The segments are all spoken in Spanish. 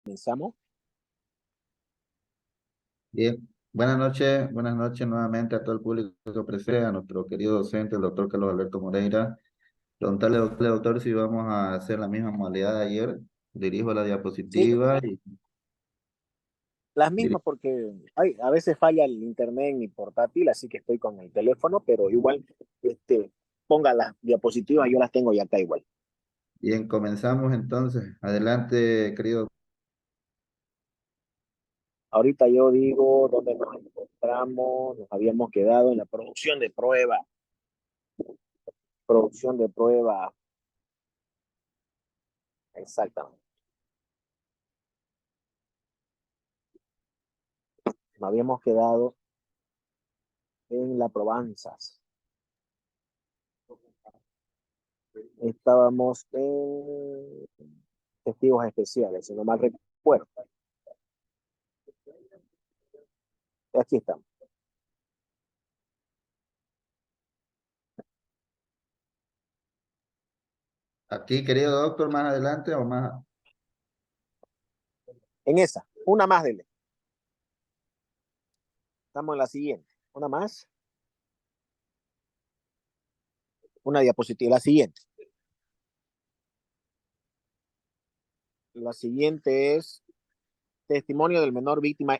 Comenzamos. Bien, buenas noches nuevamente a todo el público que presente, a nuestro querido docente, el doctor Carlos Alberto Moreira. Preguntarle, doctor, si vamos a hacer la misma modalidad de ayer. Dirijo la Sí, diapositiva y las mismas dirijo. porque a veces falla el internet en mi portátil, así que estoy con el teléfono, pero igual ponga las diapositivas, yo las tengo ya acá igual. Bien, comenzamos entonces. Adelante, querido. Ahorita yo digo dónde nos encontramos, nos habíamos quedado en la producción de prueba, exactamente. Nos habíamos quedado en la probanzas. Estábamos en testigos especiales, si no mal recuerdo. Aquí estamos. Aquí, querido doctor, más adelante o más. En esa, una más de Estamos en la siguiente. Una más. Una diapositiva. La siguiente. La siguiente es testimonio del menor víctima.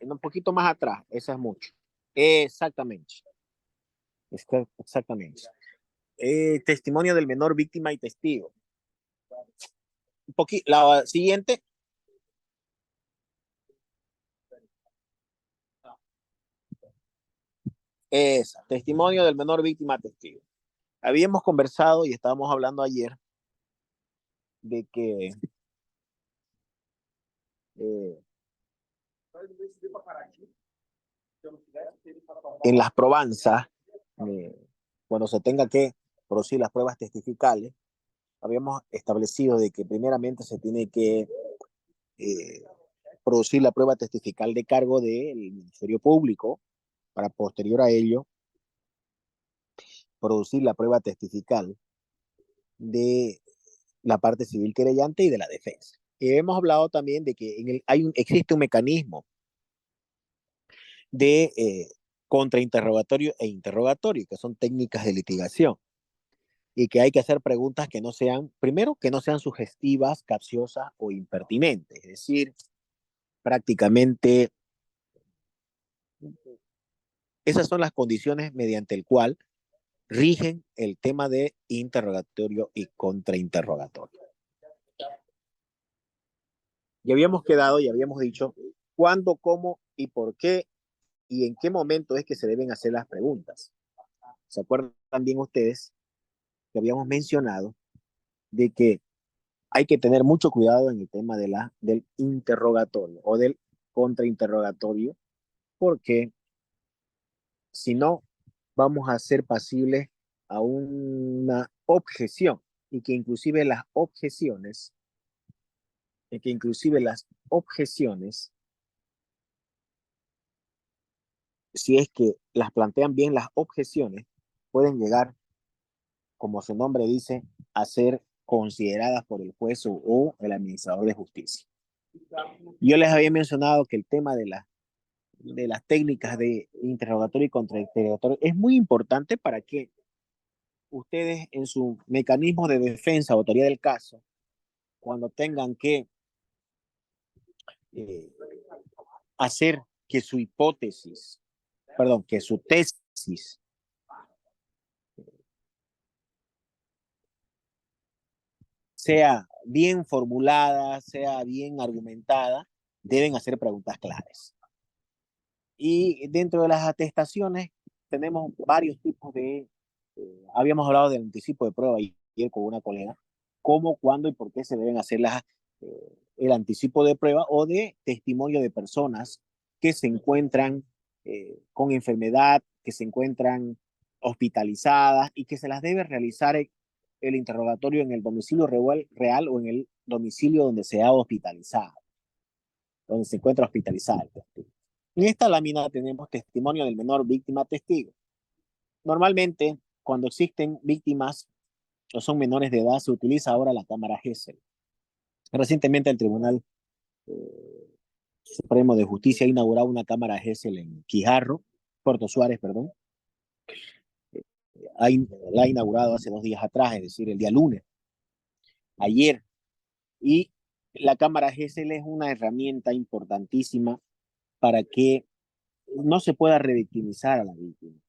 Un poquito más atrás. Esa es mucho. Exactamente. Exactamente. Testimonio del menor víctima y testigo. Un poquito. La siguiente. Esa. Testimonio del menor víctima testigo. Habíamos conversado y estábamos hablando ayer de que eh, en las probanzas, eh, cuando se tenga que producir las pruebas testificales, habíamos establecido de que primeramente se tiene que eh, producir la prueba testifical de cargo del Ministerio Público, para posterior a ello producir la prueba testifical de la parte civil querellante y de la defensa. Y hemos hablado también de que existe un mecanismo de contrainterrogatorio e interrogatorio, que son técnicas de litigación, y que hay que hacer preguntas que no sean, primero, que no sean sugestivas, capciosas o impertinentes, es decir, prácticamente esas son las condiciones mediante el cual rigen el tema de interrogatorio y contrainterrogatorio. Y habíamos quedado y habíamos dicho cuándo, cómo y por qué y en qué momento es que se deben hacer las preguntas. ¿Se acuerdan bien ustedes que habíamos mencionado de que hay que tener mucho cuidado en el tema del interrogatorio o del contrainterrogatorio, porque si no, vamos a ser pasibles a una objeción y que inclusive las objeciones, si es que las plantean bien las objeciones, pueden llegar, como su nombre dice, a ser consideradas por el juez o el administrador de justicia. Yo les había mencionado que el tema de las técnicas de interrogatorio y contrainterrogatorio es muy importante para que ustedes en su mecanismo de defensa o autoría del caso, cuando tengan que eh, hacer que su hipótesis, perdón, que su tesis sea bien formulada, sea bien argumentada, deben hacer preguntas claras. Y dentro de las atestaciones tenemos varios tipos habíamos hablado del anticipo de prueba ayer con una colega, cómo, cuándo y por qué se deben hacer el anticipo de prueba o de testimonio de personas que se encuentran con enfermedad, que se encuentran hospitalizadas y que se las debe realizar el interrogatorio en el domicilio real o en el domicilio donde se ha hospitalizado, donde se encuentra hospitalizada el testigo. En esta lámina tenemos testimonio del menor víctima testigo. Normalmente, cuando existen víctimas o son menores de edad, se utiliza ahora la cámara Gesell. Recientemente el Tribunal Supremo de Justicia ha inaugurado una cámara GESEL en Quijarro, Puerto Suárez, perdón. La ha inaugurado hace 2 días atrás, es decir, el día lunes, ayer. Y la cámara GESEL es una herramienta importantísima para que no se pueda revictimizar a la víctima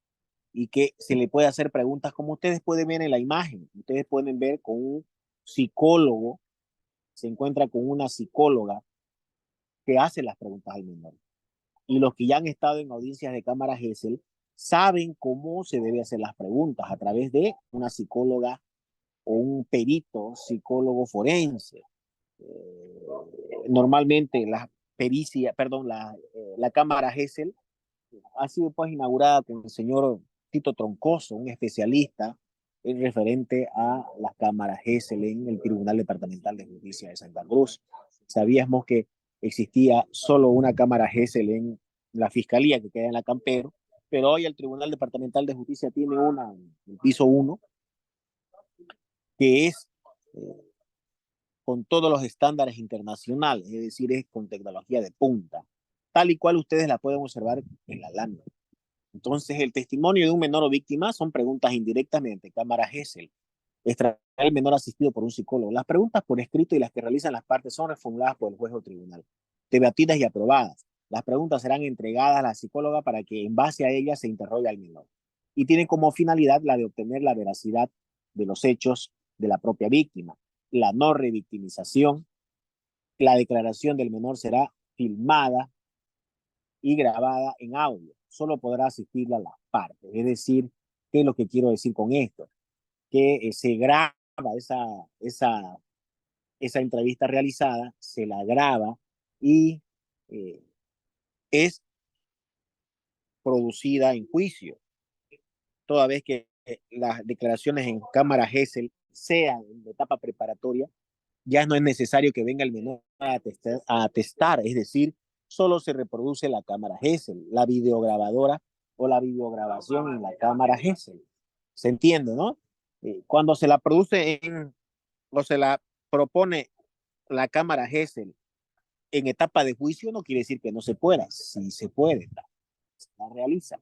y que se le pueda hacer preguntas como ustedes pueden ver en la imagen. Ustedes pueden ver con un psicólogo, se encuentra con una psicóloga que hace las preguntas al menor. Y los que ya han estado en audiencias de cámara GESEL saben cómo se debe hacer las preguntas a través de una psicóloga o un perito psicólogo forense. Normalmente la pericia, perdón, la cámara GESEL ha sido pues inaugurada con el señor Tito Troncoso, un especialista en referente a las cámaras GESEL en el Tribunal Departamental de Justicia de Santa Cruz. Sabíamos que existía solo una cámara GESEL en la Fiscalía que queda en la Campero, pero hoy el Tribunal Departamental de Justicia tiene una en el piso 1 que es con todos los estándares internacionales, es decir, es con tecnología de punta, tal y cual ustedes la pueden observar en la lámina. Entonces, el testimonio de un menor o víctima son preguntas indirectas mediante cámara GESEL. Extraer el menor asistido por un psicólogo. Las preguntas por escrito y las que realizan las partes son reformuladas por el juez o tribunal, debatidas y aprobadas. Las preguntas serán entregadas a la psicóloga para que en base a ellas se interrogue al menor. Y tienen como finalidad la de obtener la veracidad de los hechos de la propia víctima, la no revictimización. La declaración del menor será filmada y grabada en audio. Solo podrá asistirla a las partes. Es decir, ¿qué es lo que quiero decir con esto? Que se graba esa, esa, esa entrevista realizada, se la graba y eh, es producida en juicio, toda vez que las declaraciones en cámara GESEL sean de etapa preparatoria, ya no es necesario que venga el menor a atestar, es decir, solo se reproduce la cámara GESEL, la videograbadora o la videograbación en la cámara GESEL. ¿Se entiende, no? Cuando se la produce o se la propone la cámara GESEL en etapa de juicio, no quiere decir que no se pueda, sí se puede, se la realiza,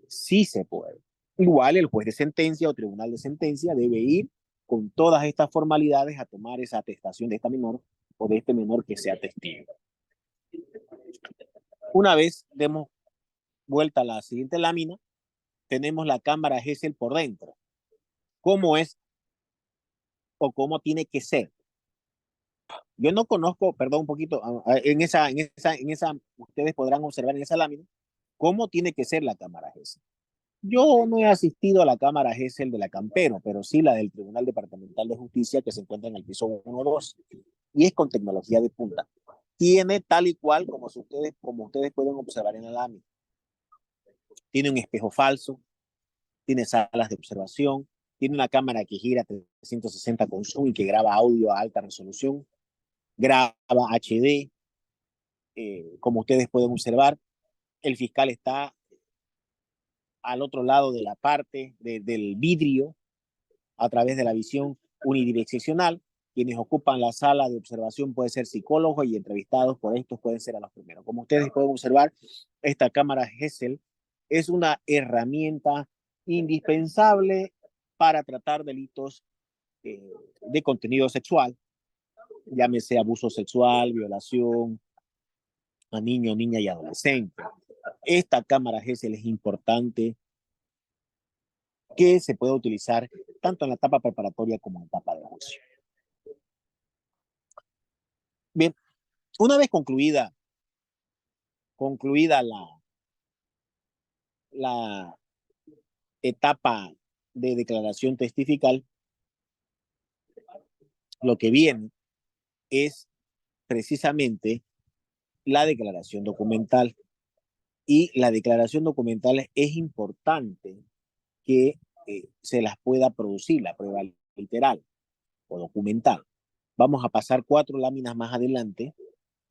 sí se puede. Igual el juez de sentencia o tribunal de sentencia debe ir con todas estas formalidades a tomar esa atestación de esta menor o de este menor que sea testigo. Una vez demos vuelta a la siguiente lámina, tenemos la cámara GESEL por dentro. ¿Cómo es o cómo tiene que ser? Yo no conozco, perdón, un poquito, ustedes podrán observar en esa lámina cómo tiene que ser la cámara GESEL. Yo no he asistido a la cámara GESEL de la Campero, pero sí la del Tribunal Departamental de Justicia que se encuentra en el piso 1-2 y es con tecnología de punta. Tiene tal y cual como ustedes pueden observar en la lámina. Tiene un espejo falso, tiene salas de observación, tiene una cámara que gira 360 con zoom y que graba audio a alta resolución, graba HD, como ustedes pueden observar. El fiscal está al otro lado de la parte del vidrio a través de la visión unidireccional. Quienes ocupan la sala de observación pueden ser psicólogos y entrevistados por estos pueden ser a los primeros. Como ustedes pueden observar, esta cámara GESEL es una herramienta indispensable para tratar delitos de contenido sexual, llámese abuso sexual, violación a niño, niña y adolescente. Esta cámara GESEL es importante que se puede utilizar tanto en la etapa preparatoria como en la etapa de juicio. Bien, una vez concluida la etapa de declaración testifical, lo que viene es precisamente la declaración documental. Y la declaración documental es importante que se las pueda producir, la prueba literal o documental. Vamos a pasar 4 láminas más adelante,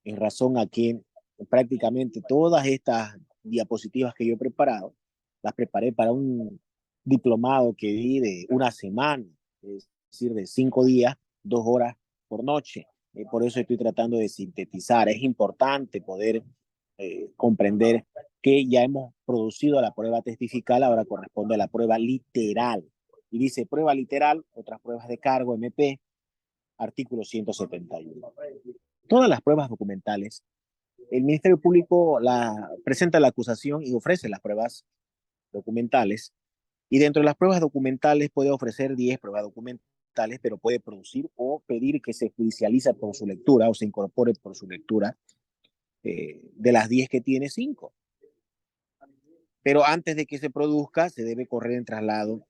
en razón a que prácticamente todas estas diapositivas que yo he preparado, las preparé para un diplomado que di de una semana, es decir, de 5 días, 2 horas por noche. Por eso estoy tratando de sintetizar. Es importante poder comprender que ya hemos producido la prueba testifical, ahora corresponde a la prueba literal. Y dice prueba literal, otras pruebas de cargo, MP, artículo 171. Todas las pruebas documentales, el Ministerio Público presenta la acusación y ofrece las pruebas documentales. Y dentro de las pruebas documentales puede ofrecer 10 pruebas documentales, pero puede producir o pedir que se judicialice por su lectura o se incorpore por su lectura de las 10 que tiene 5. Pero antes de que se produzca, se debe correr en traslado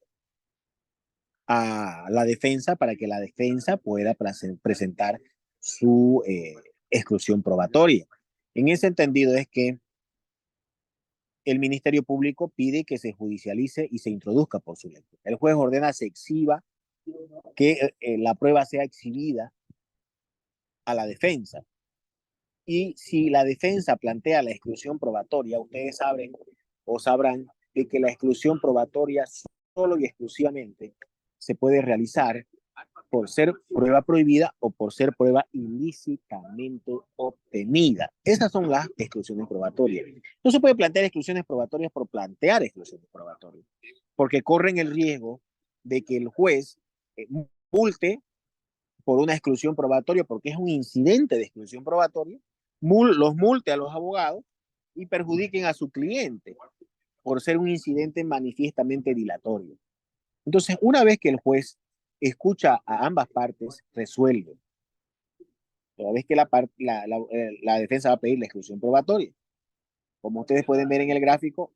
a la defensa para que la defensa pueda presentar su exclusión probatoria. En ese entendido es que el Ministerio Público pide que se judicialice y se introduzca por su lectura. El juez ordena se exhiba, que la prueba sea exhibida a la defensa. Y si la defensa plantea la exclusión probatoria, ustedes saben o sabrán de que la exclusión probatoria solo y exclusivamente se puede realizar por ser prueba prohibida o por ser prueba ilícitamente obtenida. Esas son las exclusiones probatorias. No se puede plantear exclusiones probatorias por plantear exclusiones probatorias, porque corren el riesgo de que el juez multe por una exclusión probatoria, porque es un incidente de exclusión probatoria, los multe a los abogados y perjudiquen a su cliente por ser un incidente manifiestamente dilatorio. Entonces, una vez que el juez escucha a ambas partes, resuelve. Toda vez que la defensa va a pedir la exclusión probatoria. Como ustedes pueden ver en el gráfico,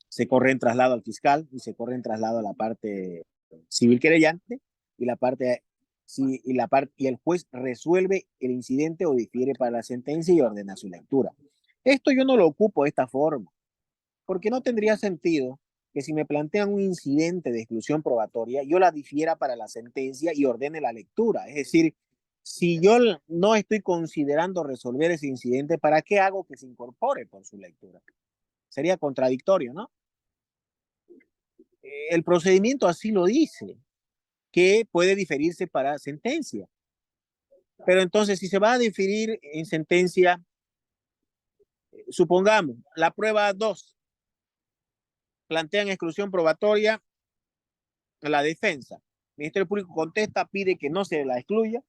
se corre en traslado al fiscal y se corre en traslado a la parte civil querellante y y el juez resuelve el incidente o difiere para la sentencia y ordena su lectura. Esto yo no lo ocupo de esta forma, porque no tendría sentido que si me plantean un incidente de exclusión probatoria, yo la difiera para la sentencia y ordene la lectura. Es decir, si yo no estoy considerando resolver ese incidente, ¿para qué hago que se incorpore por su lectura? Sería contradictorio, ¿no? El procedimiento así lo dice, que puede diferirse para sentencia. Pero entonces, si se va a diferir en sentencia, supongamos, la prueba 2, plantean exclusión probatoria a la defensa. El Ministerio Público contesta, pide que no se la excluya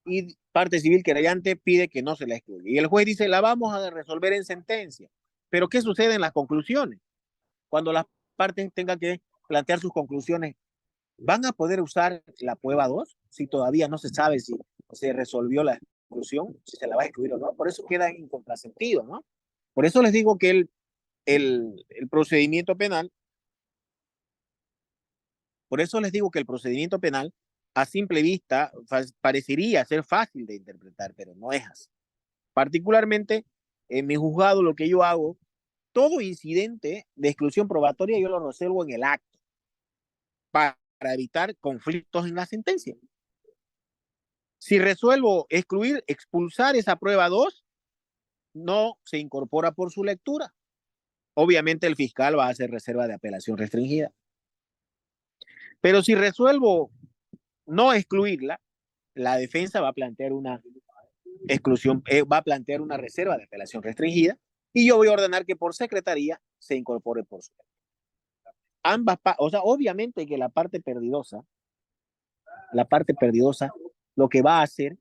y parte civil querellante pide que no se la excluya. Y el juez dice, la vamos a resolver en sentencia. Pero ¿qué sucede en las conclusiones? Cuando las partes tengan que plantear sus conclusiones, ¿van a poder usar la prueba 2 si todavía no se sabe si se resolvió la exclusión, si se la va a excluir o no? Por eso queda en contrasentido, ¿no? Por eso les digo que el procedimiento penal, por eso les digo que el procedimiento penal a simple vista parecería ser fácil de interpretar, pero no es así. Particularmente en mi juzgado lo que yo hago, todo incidente de exclusión probatoria yo lo resuelvo en el acto para evitar conflictos en la sentencia. Si resuelvo excluir, expulsar esa prueba 2, no se incorpora por su lectura. Obviamente el fiscal va a hacer reserva de apelación restringida. Pero si resuelvo no excluirla, la defensa va a plantear una exclusión, va a plantear una reserva de apelación restringida y yo voy a ordenar que por secretaría se incorpore por su lectura. O sea, obviamente que la parte perdidosa, lo que va a hacer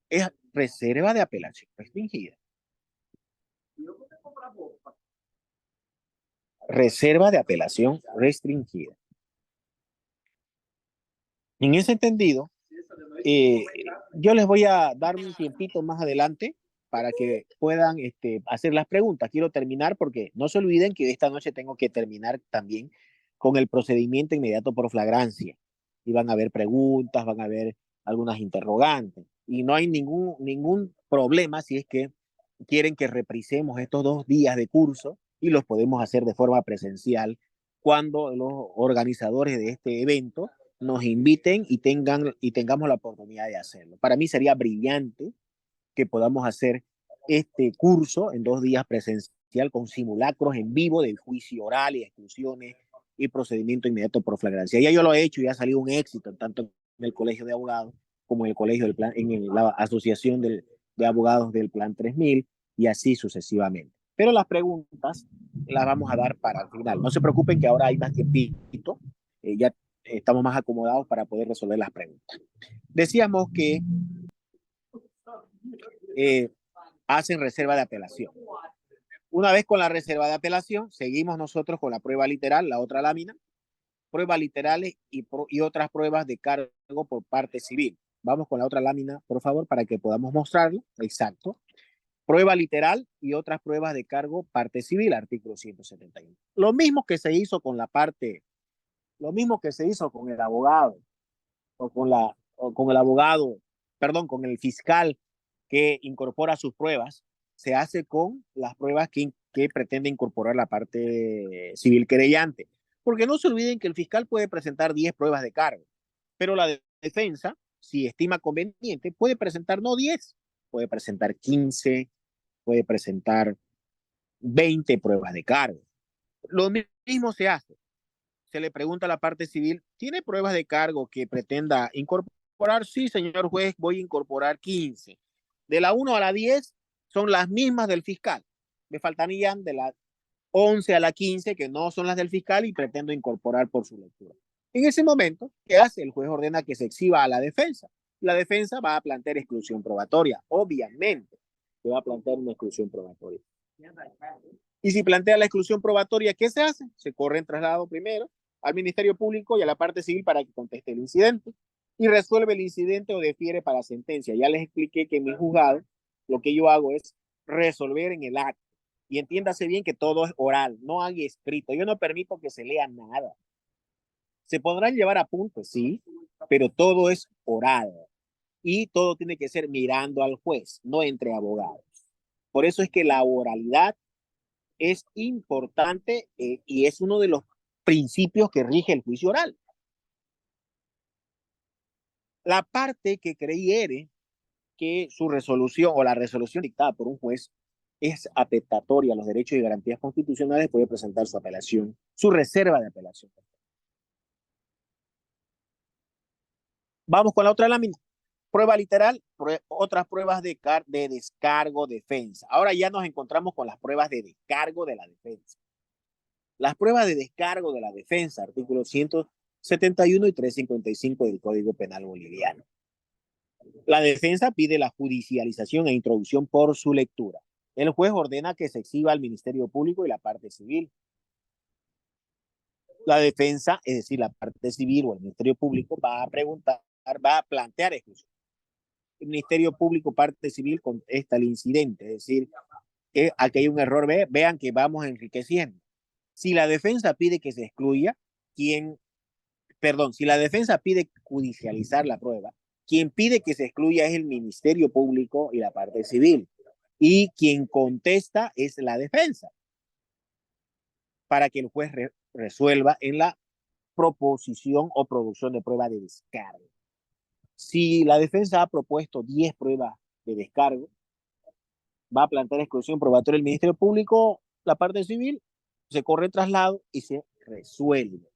es reserva de apelación restringida. Reserva de apelación restringida. En ese entendido, yo les voy a dar un tiempito más adelante para que puedan hacer las preguntas. Quiero terminar porque no se olviden que esta noche tengo que terminar también con el procedimiento inmediato por flagrancia. Y van a haber preguntas, van a haber algunas interrogantes. Y no hay ningún problema si es que quieren que reprisemos estos 2 días de curso y los podemos hacer de forma presencial cuando los organizadores de este evento nos inviten y tengamos la oportunidad de hacerlo. Para mí sería brillante que podamos hacer este curso en 2 días presencial con simulacros en vivo del juicio oral y exclusiones y procedimiento inmediato por flagrancia. Ya yo lo he hecho y ha salido un éxito, tanto en el Colegio de Abogados como en el colegio del plan, la asociación de abogados del plan 3000 y así sucesivamente. Pero las preguntas las vamos a dar para el final. No se preocupen que ahora hay más tiempito, ya estamos más acomodados para poder resolver las preguntas. Decíamos que hacen reserva de apelación. Una vez con la reserva de apelación, seguimos nosotros con la prueba literal, la otra lámina, pruebas literales y otras pruebas de cargo por parte civil. Vamos con la otra lámina, por favor, para que podamos mostrarlo. Exacto. Prueba literal y otras pruebas de cargo parte civil, artículo 171. Lo mismo que se hizo con la parte, lo mismo que se hizo con el abogado o con el abogado, perdón, con el fiscal que incorpora sus pruebas, se hace con las pruebas que pretende incorporar la parte civil querellante. Porque no se olviden que el fiscal puede presentar 10 pruebas de cargo, pero la defensa, si estima conveniente, puede presentar no 10, puede presentar 15, puede presentar 20 pruebas de cargo. Lo mismo se hace. Se le pregunta a la parte civil, ¿tiene pruebas de cargo que pretenda incorporar? Sí, señor juez, voy a incorporar 15. De la 1 a la 10 son las mismas del fiscal. Me faltarían de la 11 a la 15 que no son las del fiscal y pretendo incorporar por su lectura. En ese momento, ¿qué hace? El juez ordena que se exhiba a la defensa. La defensa va a plantear exclusión probatoria, obviamente, que va a plantear una exclusión probatoria. Y si plantea la exclusión probatoria, ¿qué se hace? Se corre en traslado primero al Ministerio Público y a la parte civil para que conteste el incidente y resuelve el incidente o defiere para sentencia. Ya les expliqué que en mi juzgado lo que yo hago es resolver en el acto. Y entiéndase bien que todo es oral, no hay escrito. Yo no permito que se lea nada. Se podrán llevar apuntes, sí, pero todo es oral. Y todo tiene que ser mirando al juez, no entre abogados. Por eso es que la oralidad es importante y es uno de los principios que rige el juicio oral. La parte que creyere que su resolución o la resolución dictada por un juez es atentatoria a los derechos y garantías constitucionales, puede presentar su apelación, su reserva de apelación. Vamos con la otra lámina. Prueba literal, otras pruebas de descargo, defensa. Ahora ya nos encontramos con las pruebas de descargo de la defensa. Las pruebas de descargo de la defensa, artículos 171 y 355 del Código Penal Boliviano. La defensa pide la judicialización e introducción por su lectura. El juez ordena que se exhiba al Ministerio Público y la parte civil. La defensa, es decir, la parte civil o el Ministerio Público, va a preguntar, va a plantear exclusión. El Ministerio Público, parte civil, contesta el incidente, es decir, que aquí hay un error, vean que vamos enriqueciendo. Si la defensa pide que se excluya, si la defensa pide judicializar la prueba, quien pide que se excluya es el Ministerio Público y la parte civil. Y quien contesta es la defensa, para que el juez resuelva en la proposición o producción de prueba de descargo. Si la defensa ha propuesto 10 pruebas de descargo, va a plantear exclusión probatoria el Ministerio Público, la parte civil, se corre traslado y se resuelve.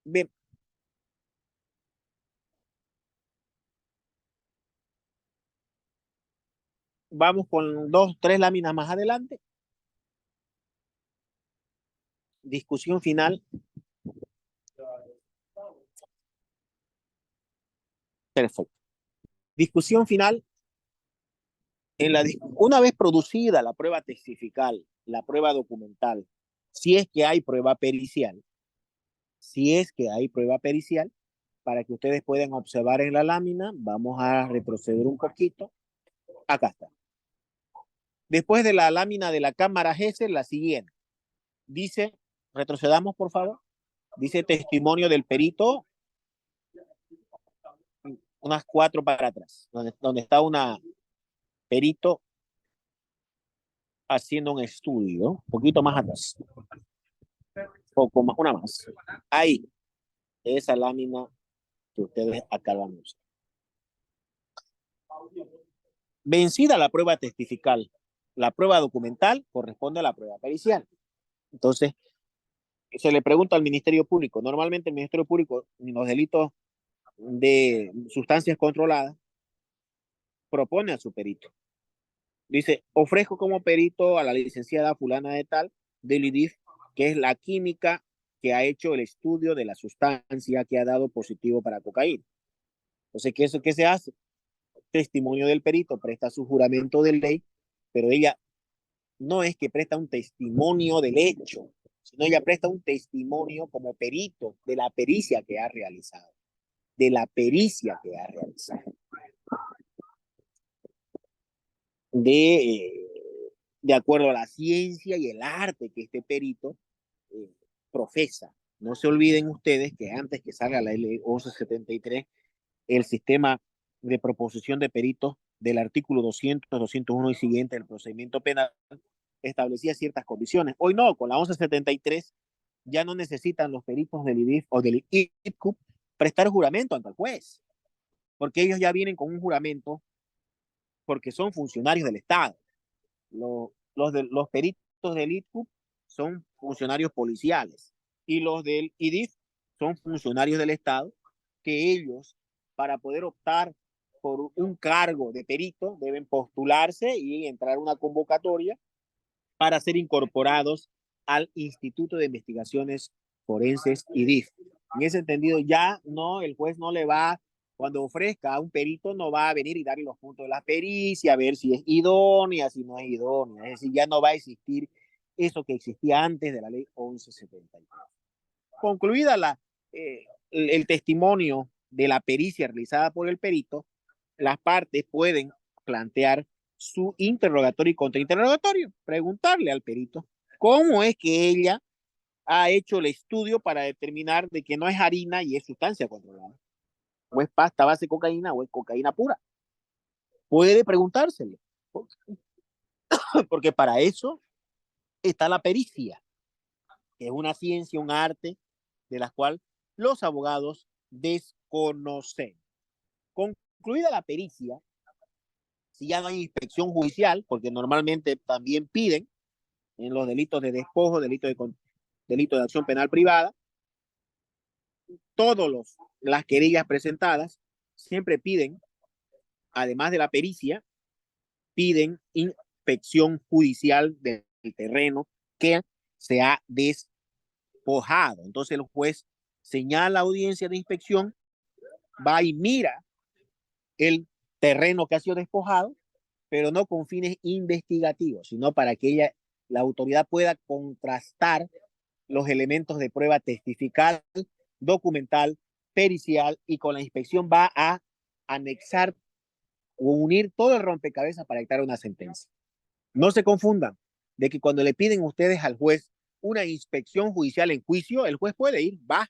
Bien. Vamos con 2, 3 láminas más adelante. Discusión final. Perfecto. Discusión final. Una vez producida la prueba testifical, la prueba documental, si es que hay prueba pericial, para que ustedes puedan observar en la lámina, vamos a retroceder un poquito. Acá está. Después de la lámina de la cámara Gesser, la siguiente. Dice, retrocedamos por favor, dice testimonio del perito, unas 4 para atrás, donde está una perito haciendo un estudio, un poquito más atrás, poco más, una más. Ahí, esa lámina que ustedes acaban de usar. Vencida la prueba testifical, La prueba documental corresponde a la prueba pericial. Entonces, se le pregunta al Ministerio Público. Normalmente el Ministerio Público, en los delitos de sustancias controladas, propone a su perito. Dice, ofrezco como perito a la licenciada fulana de tal, del IDIF, que es la química que ha hecho el estudio de la sustancia que ha dado positivo para cocaína. Entonces, ¿qué se hace? Testimonio del perito, presta su juramento de ley, pero ella no es que presta un testimonio del hecho, sino ella presta un testimonio como perito de la pericia que ha realizado, de la pericia que ha realizado, de, de acuerdo a la ciencia y el arte que este perito eh, profesa. No se olviden ustedes que antes que salga la ley 1173, el sistema de proposición de peritos del artículo 200, 201 y siguiente del procedimiento penal establecía ciertas condiciones. Hoy no, con la 1173 ya no necesitan los peritos del IDIF o del IPCUP prestar juramento ante el juez, porque ellos ya vienen con un juramento porque son funcionarios del Estado. Los peritos del IPCUP son funcionarios policiales y los del IDIF son funcionarios del Estado que ellos, para poder optar por un cargo de perito, deben postularse y entrar a una convocatoria para ser incorporados al Instituto de Investigaciones Forenses IDIF. En ese entendido, ya no, el juez no le va, cuando ofrezca a un perito, no va a venir y darle los puntos de la pericia, a ver si es idónea, si no es idónea. Es decir, ya no va a existir eso que existía antes de la ley 1173. Concluida el testimonio de la pericia realizada por el perito, las partes pueden plantear su interrogatorio y contrainterrogatorio, preguntarle al perito cómo es que ella ha hecho el estudio para determinar de que no es harina y es sustancia controlada, o es pasta base de cocaína o es cocaína pura. Puede preguntárselo, porque para eso está la pericia, que es una ciencia, un arte, de la cual los abogados desconocen. Concluida la pericia, si ya no hay inspección judicial, porque normalmente también piden en los delitos de despojo, delito de acción penal privada, todas las querellas presentadas siempre piden, además de la pericia, piden inspección judicial del terreno que se ha despojado. Entonces el juez señala la audiencia de inspección, va y mira el terreno que ha sido despojado, pero no con fines investigativos, sino para que la autoridad pueda contrastar los elementos de prueba testifical, documental, pericial, y con la inspección va a anexar o unir todo el rompecabezas para dictar una sentencia. No se confundan de que cuando le piden ustedes al juez una inspección judicial en juicio, el juez puede ir, va,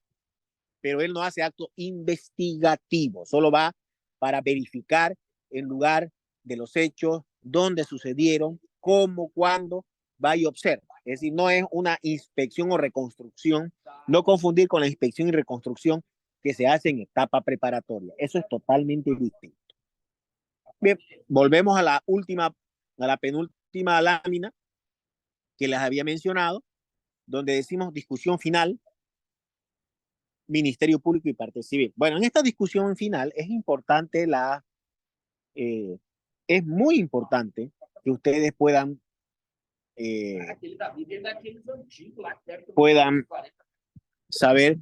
pero él no hace acto investigativo, solo va para verificar el lugar de los hechos, dónde sucedieron, cómo, cuándo, va y observa. Es decir, no es una inspección o reconstrucción, no confundir con la inspección y reconstrucción que se hace en etapa preparatoria. Eso es totalmente distinto. Bien, volvemos a la penúltima lámina que les había mencionado, donde decimos discusión final, Ministerio Público y parte civil. Bueno, en esta discusión final eh, es muy importante que ustedes eh, puedan saber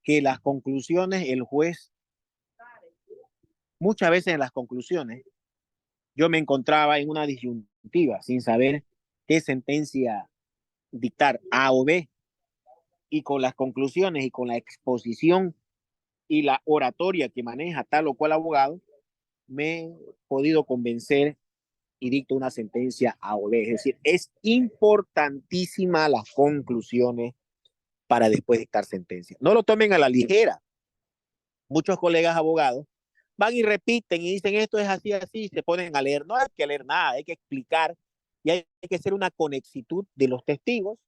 que las conclusiones, el juez, muchas veces en las conclusiones, yo me encontraba en una disyuntiva sin saber qué sentencia dictar, A o B, y con las conclusiones y con la exposición y la oratoria que maneja tal o cual abogado, me he podido convencer y dicto una sentencia A o B. Es decir, es importantísima las conclusiones para después dictar sentencia. No lo tomen a la ligera. Muchos colegas abogados van y repiten y dicen esto es así, así, y se ponen a leer. No hay que leer nada, hay que explicar y hay que hacer una conexitud de los testigos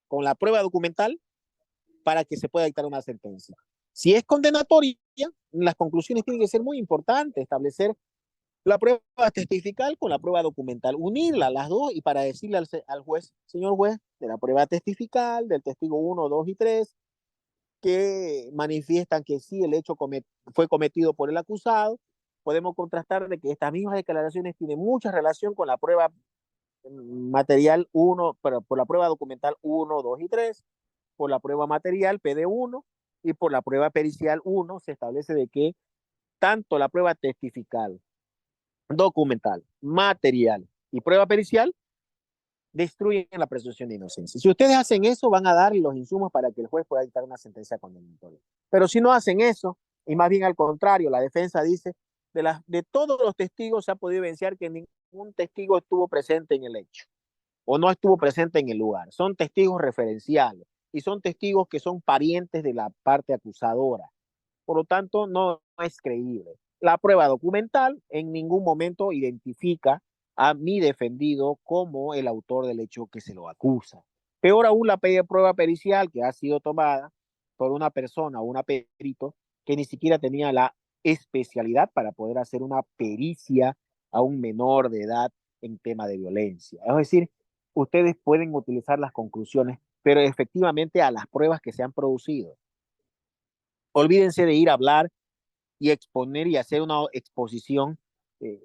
con la prueba documental para que se pueda dictar una sentencia. Si es condenatoria, las conclusiones tienen que ser muy importantes, establecer la prueba testifical con la prueba documental, unirla las dos y para decirle al juez, señor juez, de la prueba testifical, del testigo 1, 2 y 3, que manifiestan que sí, el hecho fue cometido por el acusado, podemos contrastar de que estas mismas declaraciones tienen mucha relación con la prueba material 1, pero por la prueba documental 1, 2 y 3, por la prueba material PD1 y por la prueba pericial 1 se establece de que tanto la prueba testifical, documental, material y prueba pericial destruyen la presunción de inocencia. Si ustedes hacen eso, van a dar los insumos para que el juez pueda dictar una sentencia condenatoria. Pero si no hacen eso, y más bien al contrario, la defensa dice, de todos los testigos se ha podido evidenciar que ningún testigo estuvo presente en el hecho o no estuvo presente en el lugar. Son testigos referenciales y son testigos que son parientes de la parte acusadora. Por lo tanto, no es creíble. La prueba documental en ningún momento identifica a mi defendido como el autor del hecho que se lo acusa. Peor aún la prueba pericial que ha sido tomada por una persona o una perito que ni siquiera tenía la especialidad para poder hacer una pericia a un menor de edad en tema de violencia. Es decir, ustedes pueden utilizar las conclusiones, pero efectivamente a las pruebas que se han producido. Olvídense de ir a hablar y exponer y hacer una exposición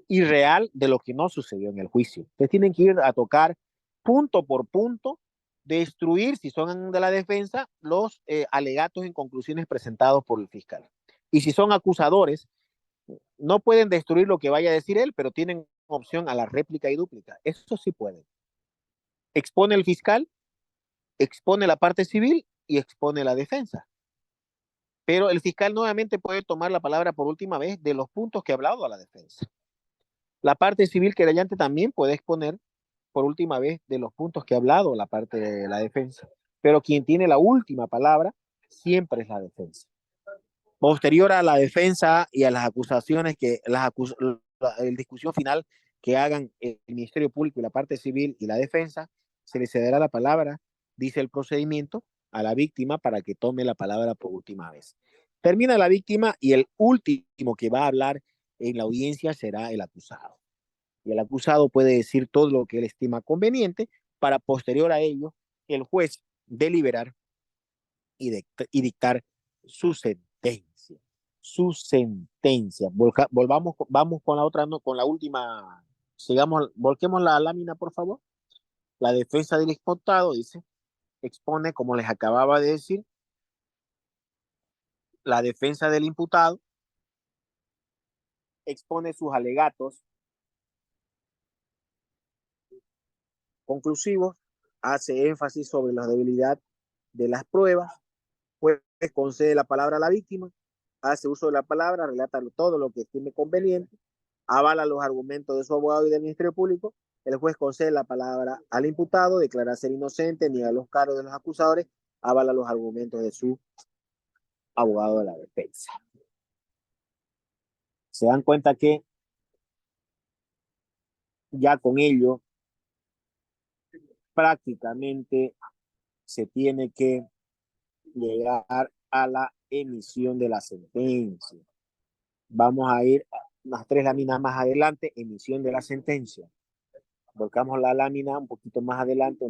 irreal de lo que no sucedió en el juicio. Ustedes tienen que ir a tocar punto por punto, destruir, si son de la defensa, los alegatos en conclusiones presentados por el fiscal. Y si son acusadores, no pueden destruir lo que vaya a decir él, pero tienen opción a la réplica y dúplica. Eso sí pueden. Expone el fiscal, expone la parte civil y expone la defensa. Pero el fiscal nuevamente puede tomar la palabra por última vez de los puntos que ha hablado a la defensa. La parte civil querellante también puede exponer por última vez de los puntos que ha hablado la parte de la defensa. Pero quien tiene la última palabra siempre es la defensa. Posterior a la defensa y a las acusaciones la discusión final que hagan el Ministerio Público y la parte civil y la defensa, se le cederá la palabra, dice el procedimiento, a la víctima para que tome la palabra por última vez. Termina la víctima y el último que va a hablar en la audiencia será el acusado. Y el acusado puede decir todo lo que él estima conveniente para posterior a ello el juez deliberar y dictar su sentencia. Su sentencia. Vamos con la otra, no, con la última. Sigamos, volquemos la lámina, por favor. La defensa del imputado dice, expone, como les acababa de decir, la defensa del imputado expone sus alegatos conclusivos, hace énfasis sobre la debilidad de las pruebas, pues concede la palabra a la víctima, hace uso de la palabra, relata todo lo que estime conveniente, avala los argumentos de su abogado y del Ministerio Público, el juez concede la palabra al imputado, declara ser inocente, niega los cargos de los acusadores, avala los argumentos de su abogado de la defensa. Se dan cuenta que ya con ello prácticamente se tiene que llegar a la emisión de la sentencia. Vamos a ir unas 3 láminas más adelante, emisión de la sentencia. Volcamos la lámina un poquito más adelante,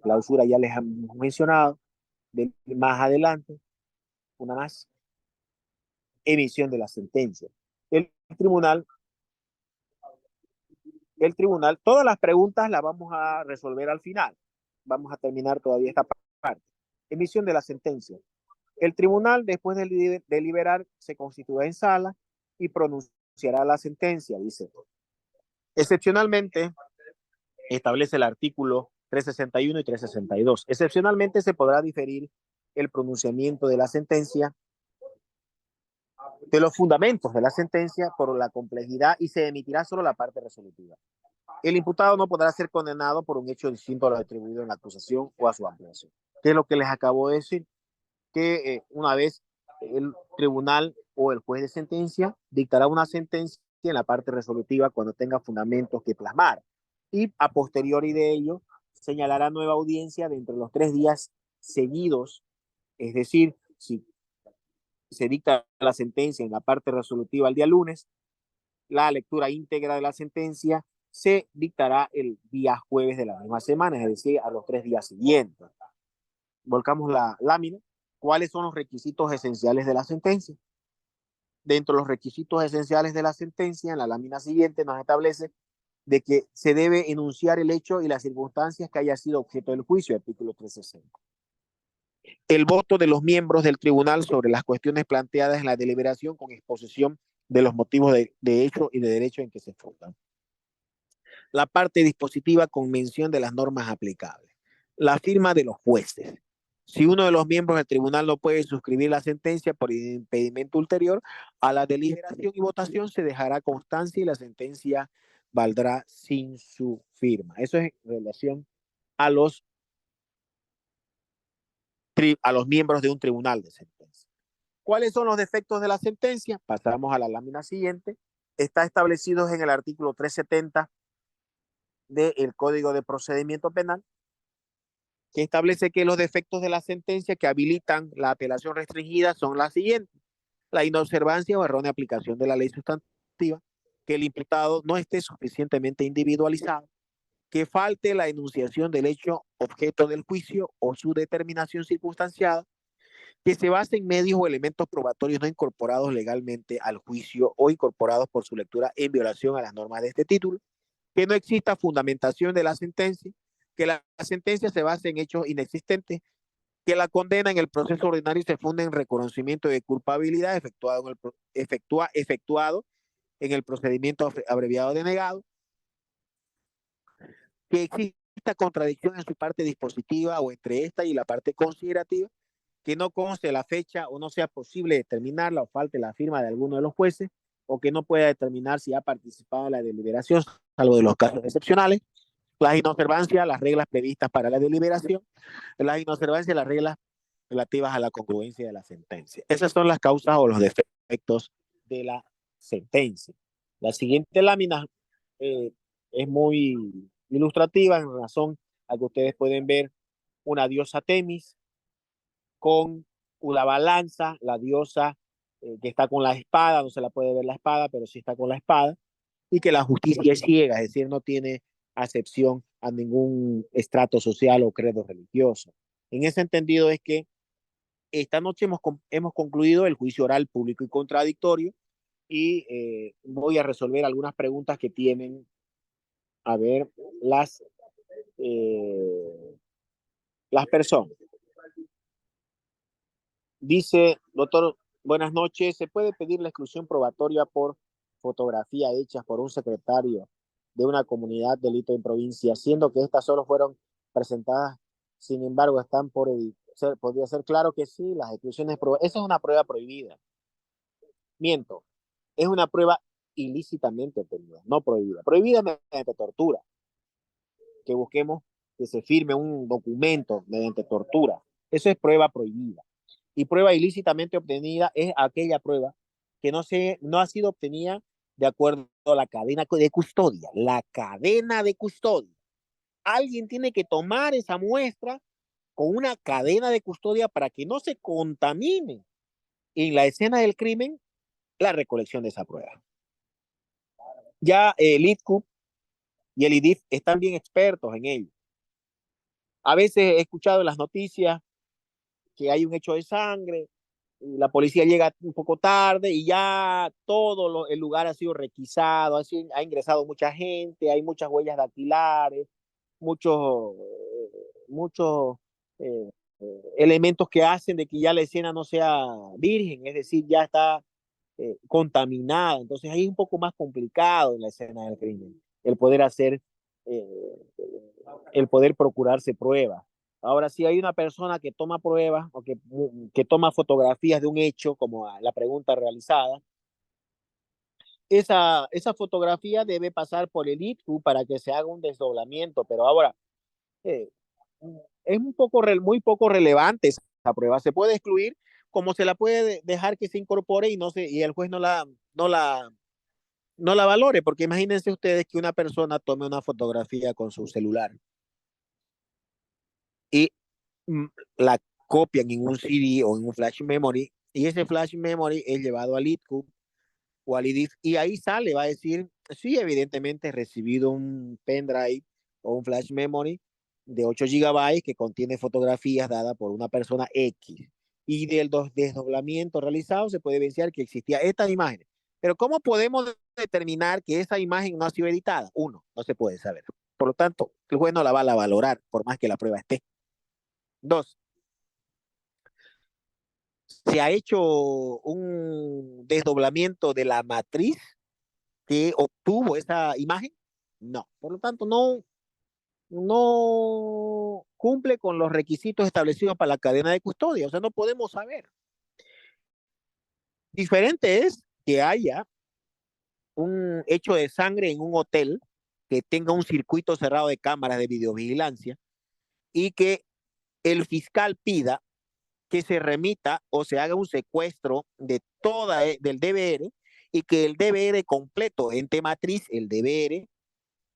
clausura ya les hemos mencionado, más adelante, una más, emisión de la sentencia. El tribunal, todas las preguntas las vamos a resolver al final. Vamos a terminar todavía esta parte. Emisión de la sentencia. El tribunal, después de deliberar, se constituirá en sala y pronunciará la sentencia, dice. Excepcionalmente, establece el artículo 361 y 362. Excepcionalmente se podrá diferir el pronunciamiento de la sentencia de los fundamentos de la sentencia por la complejidad y se emitirá solo la parte resolutiva. El imputado no podrá ser condenado por un hecho distinto a lo atribuido en la acusación o a su ampliación. ¿Qué es lo que les acabo de decir? Que una vez el tribunal o el juez de sentencia dictará una sentencia en la parte resolutiva cuando tenga fundamentos que plasmar y a posteriori de ello señalará nueva audiencia dentro de los 3 días seguidos, es decir, si se dicta la sentencia en la parte resolutiva el día lunes, la lectura íntegra de la sentencia se dictará el día jueves de la misma semana, es decir, a los 3 días siguientes. Volcamos la lámina. ¿Cuáles son los requisitos esenciales de la sentencia? Dentro de los requisitos esenciales de la sentencia, en la lámina siguiente nos establece de que se debe enunciar el hecho y las circunstancias que haya sido objeto del juicio, artículo 360. El voto de los miembros del tribunal sobre las cuestiones planteadas en la deliberación con exposición de los motivos de hecho y de derecho en que se fundan. La parte dispositiva con mención de las normas aplicables. La firma de los jueces. Si uno de los miembros del tribunal no puede suscribir la sentencia por impedimento ulterior, a la deliberación y votación se dejará constancia y la sentencia valdrá sin su firma. Eso es en relación a los miembros de un tribunal de sentencia. ¿Cuáles son los defectos de la sentencia? Pasamos a la lámina siguiente. Está establecido en el artículo 370 del Código de Procedimiento Penal, que establece que los defectos de la sentencia que habilitan la apelación restringida son las siguientes: la inobservancia o errónea aplicación de la ley sustantiva, que el imputado no esté suficientemente individualizado, que falte la enunciación del hecho objeto del juicio o su determinación circunstanciada, que se base en medios o elementos probatorios no incorporados legalmente al juicio o incorporados por su lectura en violación a las normas de este título, que no exista fundamentación de la sentencia, que la sentencia se base en hechos inexistentes, que la condena en el proceso ordinario se funda en reconocimiento de culpabilidad efectuado en el procedimiento abreviado denegado, que exista contradicción en su parte dispositiva o entre esta y la parte considerativa, que no conste la fecha o no sea posible determinarla o falte la firma de alguno de los jueces, o que no pueda determinar si ha participado en la deliberación, salvo de los casos excepcionales, las inobservancias, las reglas previstas para la deliberación, las inobservancias, las reglas relativas a la congruencia de la sentencia. Esas son las causas o los defectos de la sentencia. La siguiente lámina es muy ilustrativa en razón a que ustedes pueden ver una diosa Temis con una balanza, la diosa que está con la espada, no se la puede ver la espada, pero sí está con la espada, y que la justicia es ciega, es decir, no tiene acepción a ningún estrato social o credo religioso. En ese entendido es que esta noche hemos concluido el juicio oral público y contradictorio, y voy a resolver algunas preguntas que tienen, a ver, eh, las personas. Dice, doctor, buenas noches, ¿se puede pedir la exclusión probatoria por fotografía hecha por un secretario de una comunidad delito en provincia, siendo que estas solo fueron presentadas, sin embargo, están por ser, podría ser? Claro que sí, las exclusiones, esa es una prueba prohibida. Miento, es una prueba ilícitamente obtenida, no prohibida. Prohibida mediante tortura, que busquemos que se firme un documento mediante tortura. Eso es prueba prohibida. Y prueba ilícitamente obtenida es aquella prueba que no ha sido obtenida de acuerdo a la cadena de custodia. La cadena de custodia. Alguien tiene que tomar esa muestra con una cadena de custodia para que no se contamine en la escena del crimen la recolección de esa prueba. Ya el ITCUP y el IDIF están bien expertos en ello. A veces he escuchado en las noticias que hay un hecho de sangre, la policía llega un poco tarde y ya el lugar ha sido requisado, ha ingresado mucha gente, hay muchas huellas dactilares, muchos, muchos eh, elementos que hacen de que ya la escena no sea virgen, es decir, ya está contaminada. Entonces ahí es un poco más complicado en la escena del crimen el poder hacer, eh, el poder procurarse pruebas. Ahora, si hay una persona que toma pruebas o que toma fotografías de un hecho, como la pregunta realizada, esa fotografía debe pasar por el ITCU para que se haga un desdoblamiento. Pero ahora, eh, es muy poco relevante esa prueba. Se puede excluir como se la puede dejar que se incorpore y el juez no la valore, porque imagínense ustedes que una persona tome una fotografía con su celular y mm, la copian en un CD o en un flash memory, y ese flash memory es llevado al ITCU o al IDIF, y ahí sale, va a decir, sí, evidentemente he recibido un pendrive o un flash memory de 8 gigabytes que contiene fotografías dadas por una persona X. Y del desdoblamiento realizado se puede evidenciar que existía esta imagen. Pero ¿cómo podemos determinar que esa imagen no ha sido editada? Uno, no se puede saber. Por lo tanto, el juez no la va a valorar por más que la prueba esté. Dos, se ha hecho un desdoblamiento de la matriz que obtuvo esa imagen. No, por lo tanto, no cumple con los requisitos establecidos para la cadena de custodia. O sea, no podemos saber. Diferente es que haya un hecho de sangre en un hotel que tenga un circuito cerrado de cámaras de videovigilancia y que el fiscal pida que se remita o se haga un secuestro de toda del DVR y que el DVR completo, ente matriz, el DVR,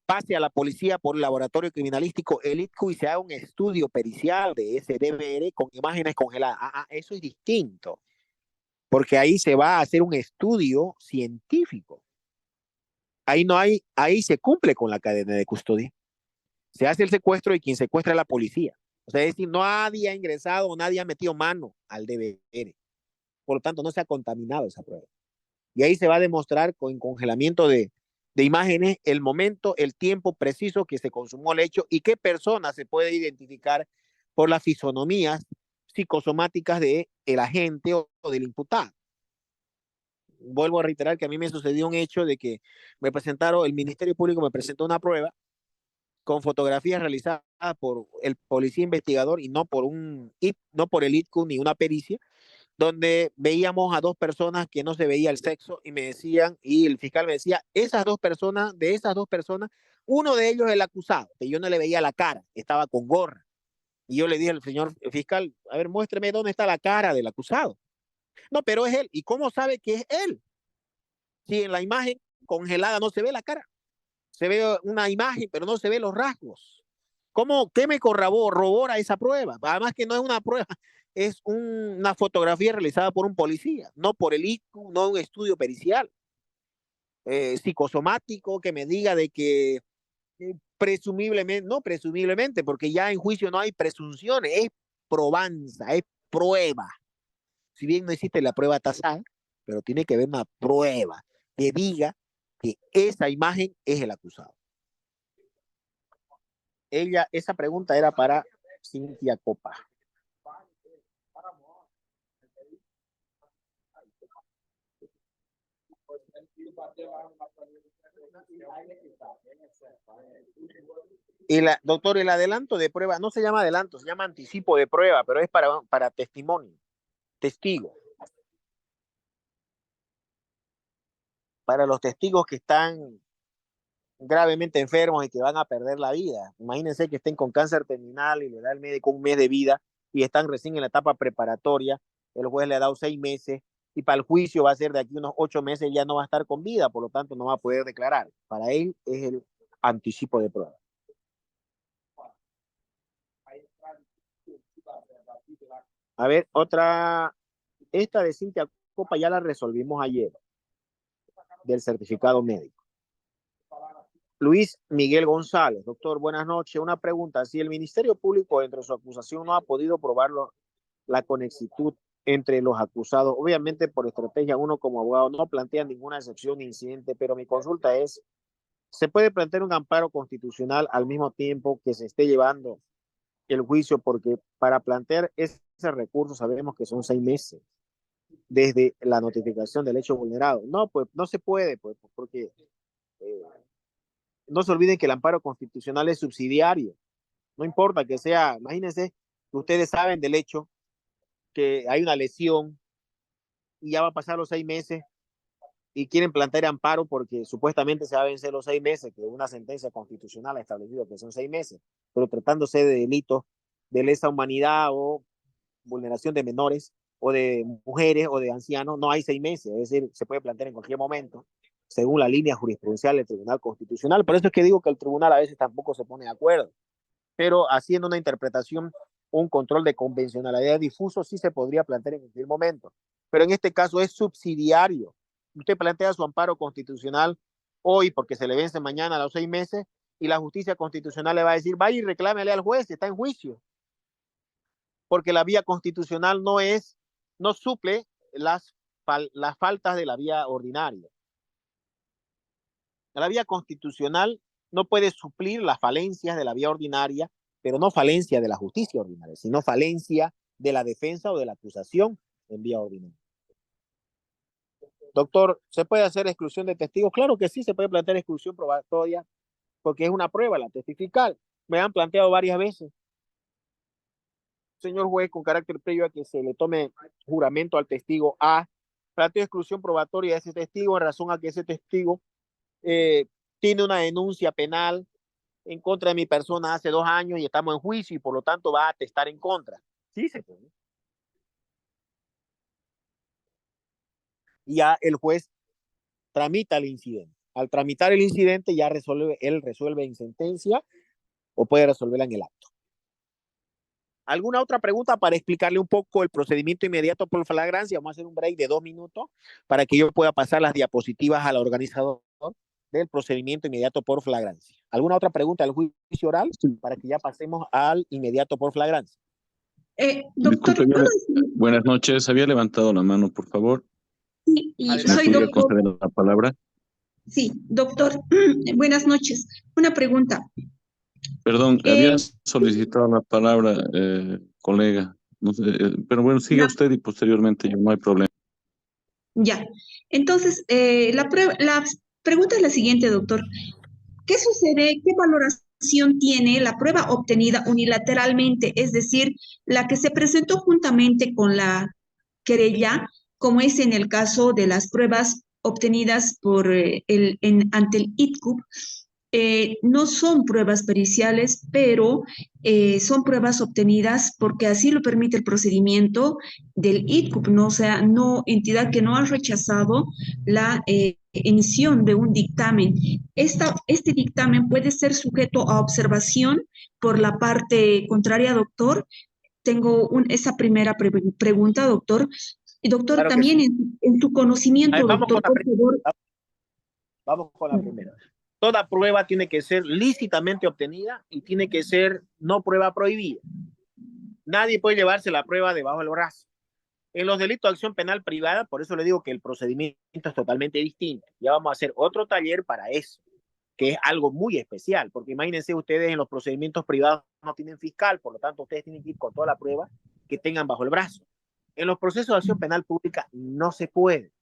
pase a la policía por el laboratorio criminalístico, el ITCU, y se haga un estudio pericial de ese DVR con imágenes congeladas. Eso es distinto, porque ahí se va a hacer un estudio científico. Ahí no hay, ahí se cumple con la cadena de custodia. Se hace el secuestro y quien secuestra es la policía. O sea, es decir, nadie ha ingresado o nadie ha metido mano al DVR. Por lo tanto, no se ha contaminado esa prueba. Y ahí se va a demostrar con congelamiento de imágenes el momento, el tiempo preciso que se consumó el hecho y qué persona se puede identificar por las fisonomías psicosomáticas del agente o del imputado. Vuelvo a reiterar que a mí me sucedió un hecho de que me presentaron, el Ministerio Público me presentó una prueba con fotografías realizadas por el policía investigador y no por no por el ITCU ni una pericia, donde veíamos a dos personas que no se veía el sexo y me decían, y el fiscal me decía, de esas dos personas, uno de ellos es el acusado, que yo no le veía la cara, estaba con gorra. Y yo le dije al señor fiscal, a ver, muéstreme dónde está la cara del acusado. No, pero es él. ¿Y cómo sabe que es él? Si en la imagen congelada no se ve la cara, se ve una imagen, pero no se ve los rasgos. ¿Qué me corrobora esa prueba? Además que no es una prueba, es una fotografía realizada por un policía, no por el IQ, no un estudio pericial psicosomático que me diga de que presumiblemente, no presumiblemente, porque ya en juicio no hay presunciones, es probanza, es prueba. Si bien no existe la prueba tasada, pero tiene que haber una prueba que diga que esa imagen es el acusado. Esa pregunta era para Cintia Copa. Doctor, el adelanto de prueba no se llama adelanto, se llama anticipo de prueba, pero es para testimonio, testigo. Para los testigos que están gravemente enfermos y que van a perder la vida. Imagínense que estén con cáncer terminal y le da el médico un mes de vida y están recién en la etapa preparatoria, el juez le ha dado 6 meses y para el juicio va a ser de aquí unos 8 meses, ya no va a estar con vida, por lo tanto no va a poder declarar. Para él es el anticipo de prueba. A ver, esta de Cintia Copa ya la resolvimos ayer, del certificado médico. Luis Miguel González, doctor, buenas noches. Una pregunta, si el Ministerio Público dentro de su acusación no ha podido probarlo, la conexitud entre los acusados, obviamente por estrategia uno como abogado no plantea ninguna excepción ni incidente, pero mi consulta es, ¿se puede plantear un amparo constitucional al mismo tiempo que se esté llevando el juicio? Porque para plantear ese recurso sabemos que son 6 meses desde la notificación del hecho vulnerado. No, pues no se puede, pues, porque no se olviden que el amparo constitucional es subsidiario. No importa que sea, imagínense que ustedes saben del hecho que hay una lesión y ya va a pasar los 6 meses y quieren plantear amparo porque supuestamente se va a vencer los 6 meses, que una sentencia constitucional ha establecido que son 6 meses, pero tratándose de delitos de lesa humanidad o vulneración de menores o de mujeres o de ancianos, no hay 6 meses, es decir, se puede plantear en cualquier momento, según la línea jurisprudencial del Tribunal Constitucional. Por eso es que digo que el tribunal a veces tampoco se pone de acuerdo, pero haciendo una interpretación, un control de convencionalidad difuso sí se podría plantear en cualquier momento, pero en este caso es subsidiario Usted plantea su amparo constitucional hoy porque se le vence mañana a los 6 meses y la justicia constitucional le va a decir, vaya y reclámele al juez, está en juicio. Porque la vía constitucional no suple las faltas de la vía ordinaria. La vía constitucional no puede suplir las falencias de la vía ordinaria, pero no falencia de la justicia ordinaria, sino falencia de la defensa o de la acusación en vía ordinaria. Doctor, ¿se puede hacer exclusión de testigos? Claro que sí, se puede plantear exclusión probatoria porque es una prueba, la testifical. Me han planteado varias veces. Señor juez, con carácter previo a que se le tome juramento al testigo A, planteo exclusión probatoria de ese testigo en razón a que ese testigo tiene una denuncia penal en contra de mi persona hace 2 años y estamos en juicio y por lo tanto va a atestar en contra. Sí se puede. Y ya el juez tramita el incidente. Al tramitar el incidente ya él resuelve en sentencia o puede resolverla en el acto. ¿Alguna otra pregunta para explicarle un poco el procedimiento inmediato por flagrancia? Vamos a hacer un break de 2 minutos para que yo pueda pasar las diapositivas al organizador del procedimiento inmediato por flagrancia. ¿Alguna otra pregunta del juicio oral para que ya pasemos al inmediato por flagrancia? Doctor, buenas noches. Había levantado la mano, por favor. Sí, y soy doctor. Conceder la palabra? Sí, doctor. Buenas noches. Una pregunta. Perdón, había solicitado la palabra, colega. No sé, pero bueno, siga usted y posteriormente yo, no hay problema. Ya. Entonces, la pregunta es la siguiente, doctor. ¿Qué sucede? ¿Qué valoración tiene la prueba obtenida unilateralmente? Es decir, la que se presentó juntamente con la querella, como es en el caso de las pruebas obtenidas por ante el ITCUP. No son pruebas periciales, pero son pruebas obtenidas porque así lo permite el procedimiento del ITCUP, ¿no? O sea, no entidad que no ha rechazado la emisión de un dictamen. Este dictamen puede ser sujeto a observación por la parte contraria, doctor. Tengo esa primera pregunta, doctor. Y doctor, claro también sí. en tu conocimiento, ver, doctor, por favor. Vamos con la primera. Toda prueba tiene que ser lícitamente obtenida y tiene que ser no prueba prohibida. Nadie puede llevarse la prueba debajo del brazo. En los delitos de acción penal privada, por eso le digo que el procedimiento es totalmente distinto. Ya vamos a hacer otro taller para eso, que es algo muy especial, porque imagínense ustedes en los procedimientos privados no tienen fiscal, por lo tanto ustedes tienen que ir con toda la prueba que tengan bajo el brazo. En los procesos de acción penal pública no se puede.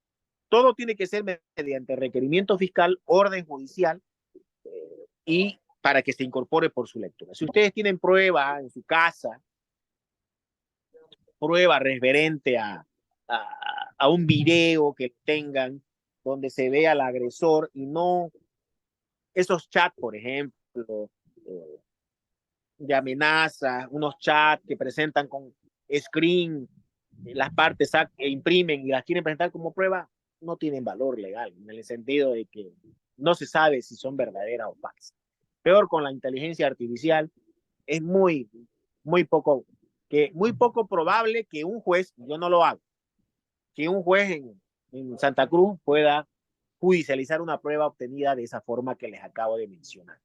Todo tiene que ser mediante requerimiento fiscal, orden judicial y para que se incorpore por su lectura. Si ustedes tienen prueba en su casa, prueba referente a un video que tengan donde se vea al agresor y no esos chats, por ejemplo, de amenazas, unos chats que presentan con screen, las partes imprimen y las quieren presentar como prueba, no tienen valor legal, en el sentido de que no se sabe si son verdaderas o falsas. Peor con la inteligencia artificial, es muy poco probable que un juez, yo no lo hago, que un juez en Santa Cruz pueda judicializar una prueba obtenida de esa forma que les acabo de mencionar.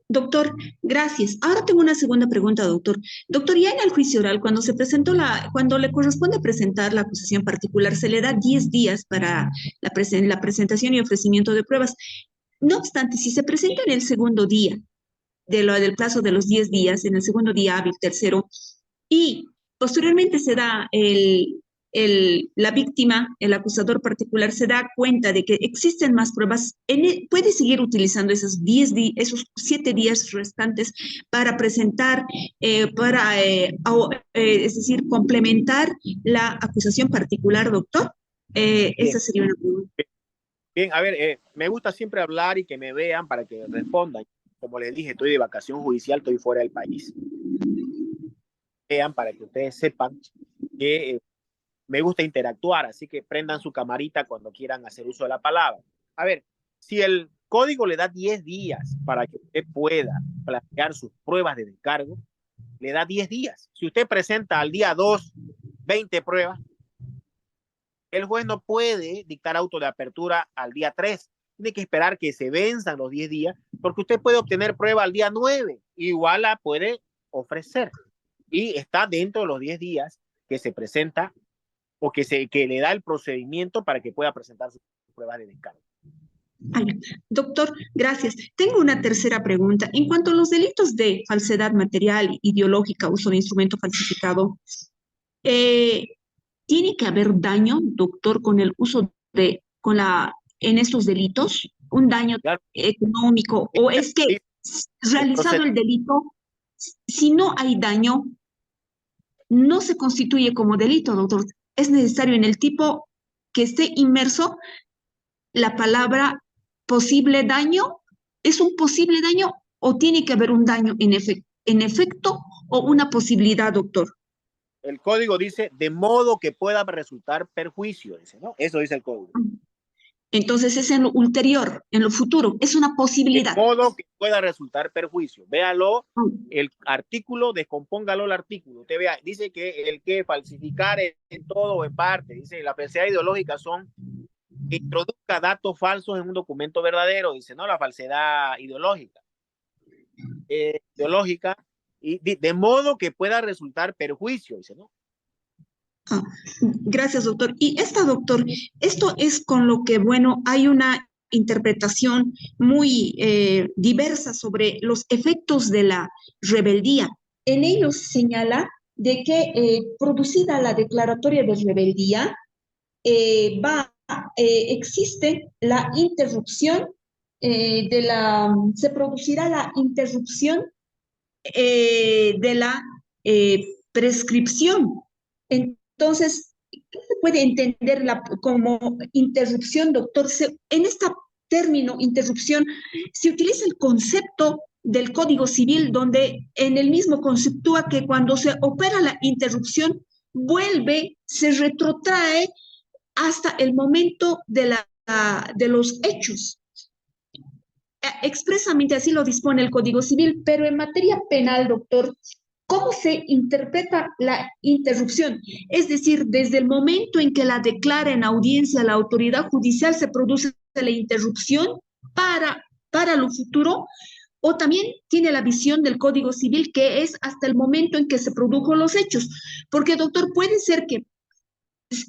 Doctor, gracias. Ahora tengo una segunda pregunta, doctor. Doctor, ya en el juicio oral, cuando le corresponde presentar la acusación particular, se le da 10 días para la presentación y ofrecimiento de pruebas. No obstante, si se presenta en el segundo día, del plazo de los 10 días, en el segundo día hábil, tercero, y posteriormente se da la víctima, el acusador particular, se da cuenta de que existen más pruebas, puede seguir utilizando esos 7 días restantes para presentar, es decir, complementar la acusación particular, doctor. Esa sería una pregunta. Bien, a ver, me gusta siempre hablar y que me vean para que respondan. Como les dije, estoy de vacación judicial, estoy fuera del país. Vean para que ustedes sepan que me gusta interactuar, así que prendan su camarita cuando quieran hacer uso de la palabra. A ver, si el código le da 10 días para que usted pueda plantear sus pruebas de descargo, le da 10 días. Si usted presenta al día 2 20 pruebas, el juez no puede dictar auto de apertura al día 3. Tiene que esperar que se venzan los 10 días, porque usted puede obtener prueba al día 9. Igual la puede ofrecer. Y está dentro de los 10 días que se presenta o que le da el procedimiento para que pueda presentar sus pruebas de descargo. Doctor, gracias. Tengo una tercera pregunta. En cuanto a los delitos de falsedad material, ideológica, uso de instrumento falsificado, ¿tiene que haber daño, doctor, con el uso en estos delitos? ¿Un daño Claro. económico? ¿O es que realizado el delito, si no hay daño, no se constituye como delito, doctor? Es necesario en el tipo que esté inmerso la palabra posible daño. ¿Es un posible daño o tiene que haber un daño en efecto o una posibilidad, doctor? El código dice de modo que pueda resultar perjuicio, dice, ¿no? Eso dice el código. Entonces es en lo ulterior, en lo futuro, es una posibilidad. De modo que pueda resultar perjuicio. Véalo, el artículo, descompóngalo el artículo. Usted vea, dice que el que falsificar en todo o en parte, dice, la falsedad ideológica son que introduzca datos falsos en un documento verdadero, dice, ¿no? La falsedad ideológica. Y de modo que pueda resultar perjuicio, dice, ¿no? Gracias, doctor. Y doctor, esto es con lo que, bueno, hay una interpretación muy diversa sobre los efectos de la rebeldía. En ellos señala de que producida la declaratoria de rebeldía, existe la interrupción se producirá la interrupción de la prescripción. Entonces, ¿qué se puede entender como interrupción, doctor? En este término, interrupción, se utiliza el concepto del Código Civil, donde en el mismo conceptúa que cuando se opera la interrupción, se retrotrae hasta el momento de los hechos. Expresamente así lo dispone el Código Civil, pero en materia penal, doctor, ¿cómo se interpreta la interrupción? Es decir, desde el momento en que la declara en audiencia la autoridad judicial, se produce la interrupción para lo futuro, o también tiene la visión del Código Civil que es hasta el momento en que se produjo los hechos. Porque, doctor, puede ser que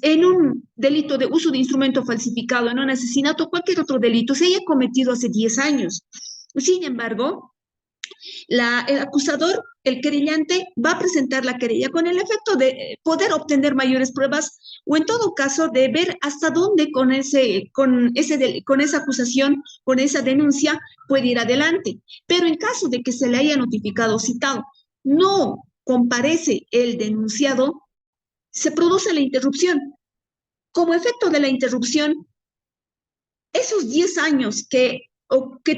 en un delito de uso de instrumento falsificado, en un asesinato, cualquier otro delito, se haya cometido hace 10 años. Sin embargo, el acusador, el querellante, va a presentar la querella con el efecto de poder obtener mayores pruebas o en todo caso de ver hasta dónde con esa acusación, con esa denuncia, puede ir adelante. Pero en caso de que se le haya notificado o citado, no comparece el denunciado, se produce la interrupción. Como efecto de la interrupción, esos 10 años que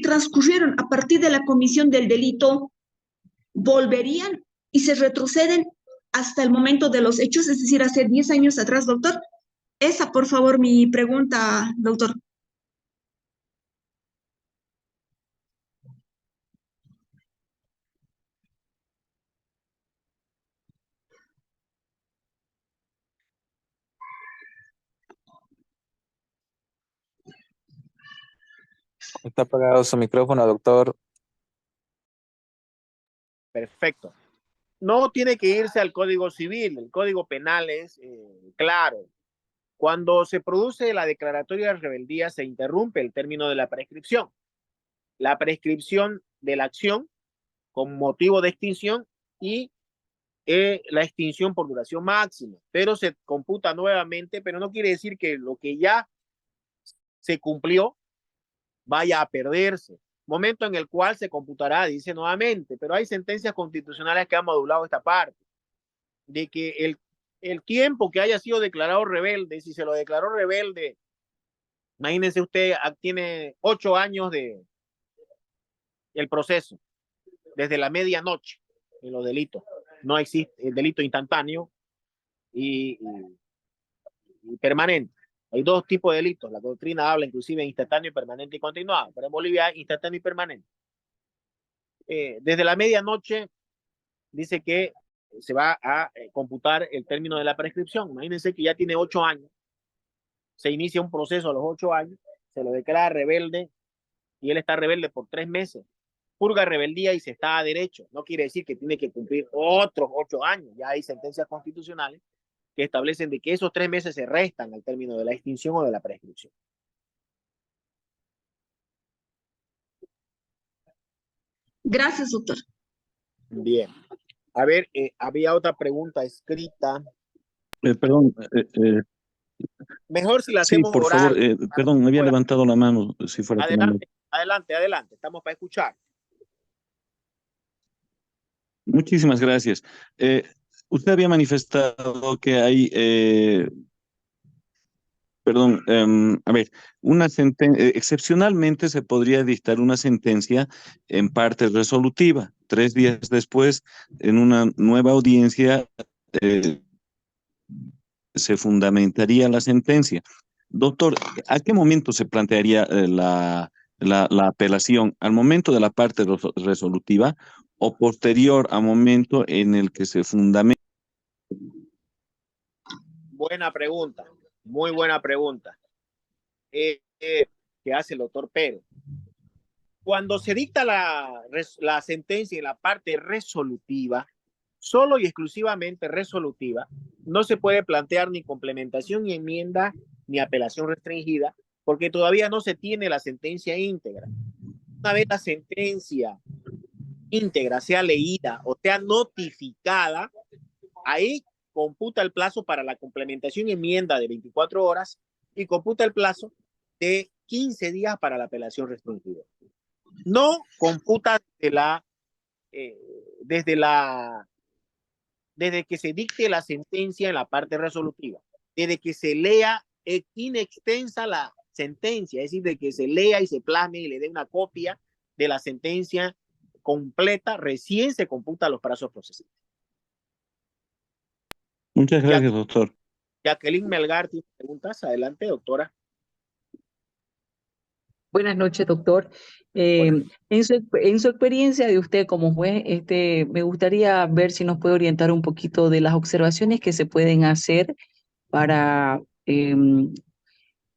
transcurrieron a partir de la comisión del delito volverían y se retroceden hasta el momento de los hechos, es decir, hace 10 años atrás, doctor. Esa, por favor, mi pregunta, doctor. Está apagado su micrófono, doctor. Perfecto. No tiene que irse al Código Civil, el Código Penal es claro. Cuando se produce la declaratoria de rebeldía, se interrumpe el término de la prescripción. La prescripción de la acción con motivo de extinción y la extinción por duración máxima, pero se computa nuevamente, pero no quiere decir que lo que ya se cumplió vaya a perderse. Momento en el cual se computará, dice nuevamente, pero hay sentencias constitucionales que han modulado esta parte, de que el tiempo que haya sido declarado rebelde, si se lo declaró rebelde, imagínense usted, tiene 8 años de el proceso, desde la medianoche en los delitos. No existe el delito instantáneo y permanente. Hay 2 tipos de delitos. La doctrina habla inclusive de instantáneo, permanente y continuado, pero en Bolivia hay instantáneo y permanente. Desde la medianoche dice que se va a computar el término de la prescripción. Imagínense que ya tiene 8 años se inicia un proceso a los 8 años, se lo declara rebelde y él está rebelde por 3 meses. Purga rebeldía y se está a derecho. No quiere decir que tiene que cumplir otros 8 años. Ya hay sentencias constitucionales que establecen de que esos 3 meses se restan al término de la extinción o de la prescripción. Gracias, doctor. Bien. A ver, había otra pregunta escrita. Perdón, Mejor si la sí, hacemos por oral. favor, perdón, me había levantado la mano, si fuera tan amable. Adelante, adelante, adelante. Estamos para escuchar. Muchísimas gracias. Usted había manifestado que hay, perdón, a ver, excepcionalmente se podría dictar una sentencia en parte resolutiva. 3 días después, en una nueva audiencia, se fundamentaría la sentencia. Doctor, ¿a qué momento se plantearía la apelación? ¿Al momento de la parte resolutiva o posterior al momento en el que se fundamenta? Buena pregunta, muy buena pregunta. Que hace el doctor Pérez. Cuando se dicta la sentencia en la parte resolutiva, solo y exclusivamente resolutiva, no se puede plantear ni complementación, ni enmienda, ni apelación restringida, porque todavía no se tiene la sentencia íntegra. Una vez la sentencia íntegra sea leída o sea notificada, ahí computa el plazo para la complementación y enmienda de 24 horas y computa el plazo de 15 días para la apelación restringida. No computa desde que se dicte la sentencia en la parte resolutiva, desde que se lea in extensa la sentencia, es decir, de que se lea y se plasme y le dé una copia de la sentencia completa, recién se computa los plazos procesales. Muchas gracias, doctor. Jacqueline Melgar tiene preguntas. Adelante, doctora. Buenas noches, doctor. En su experiencia de usted como juez, me gustaría ver si nos puede orientar un poquito de las observaciones que se pueden hacer para,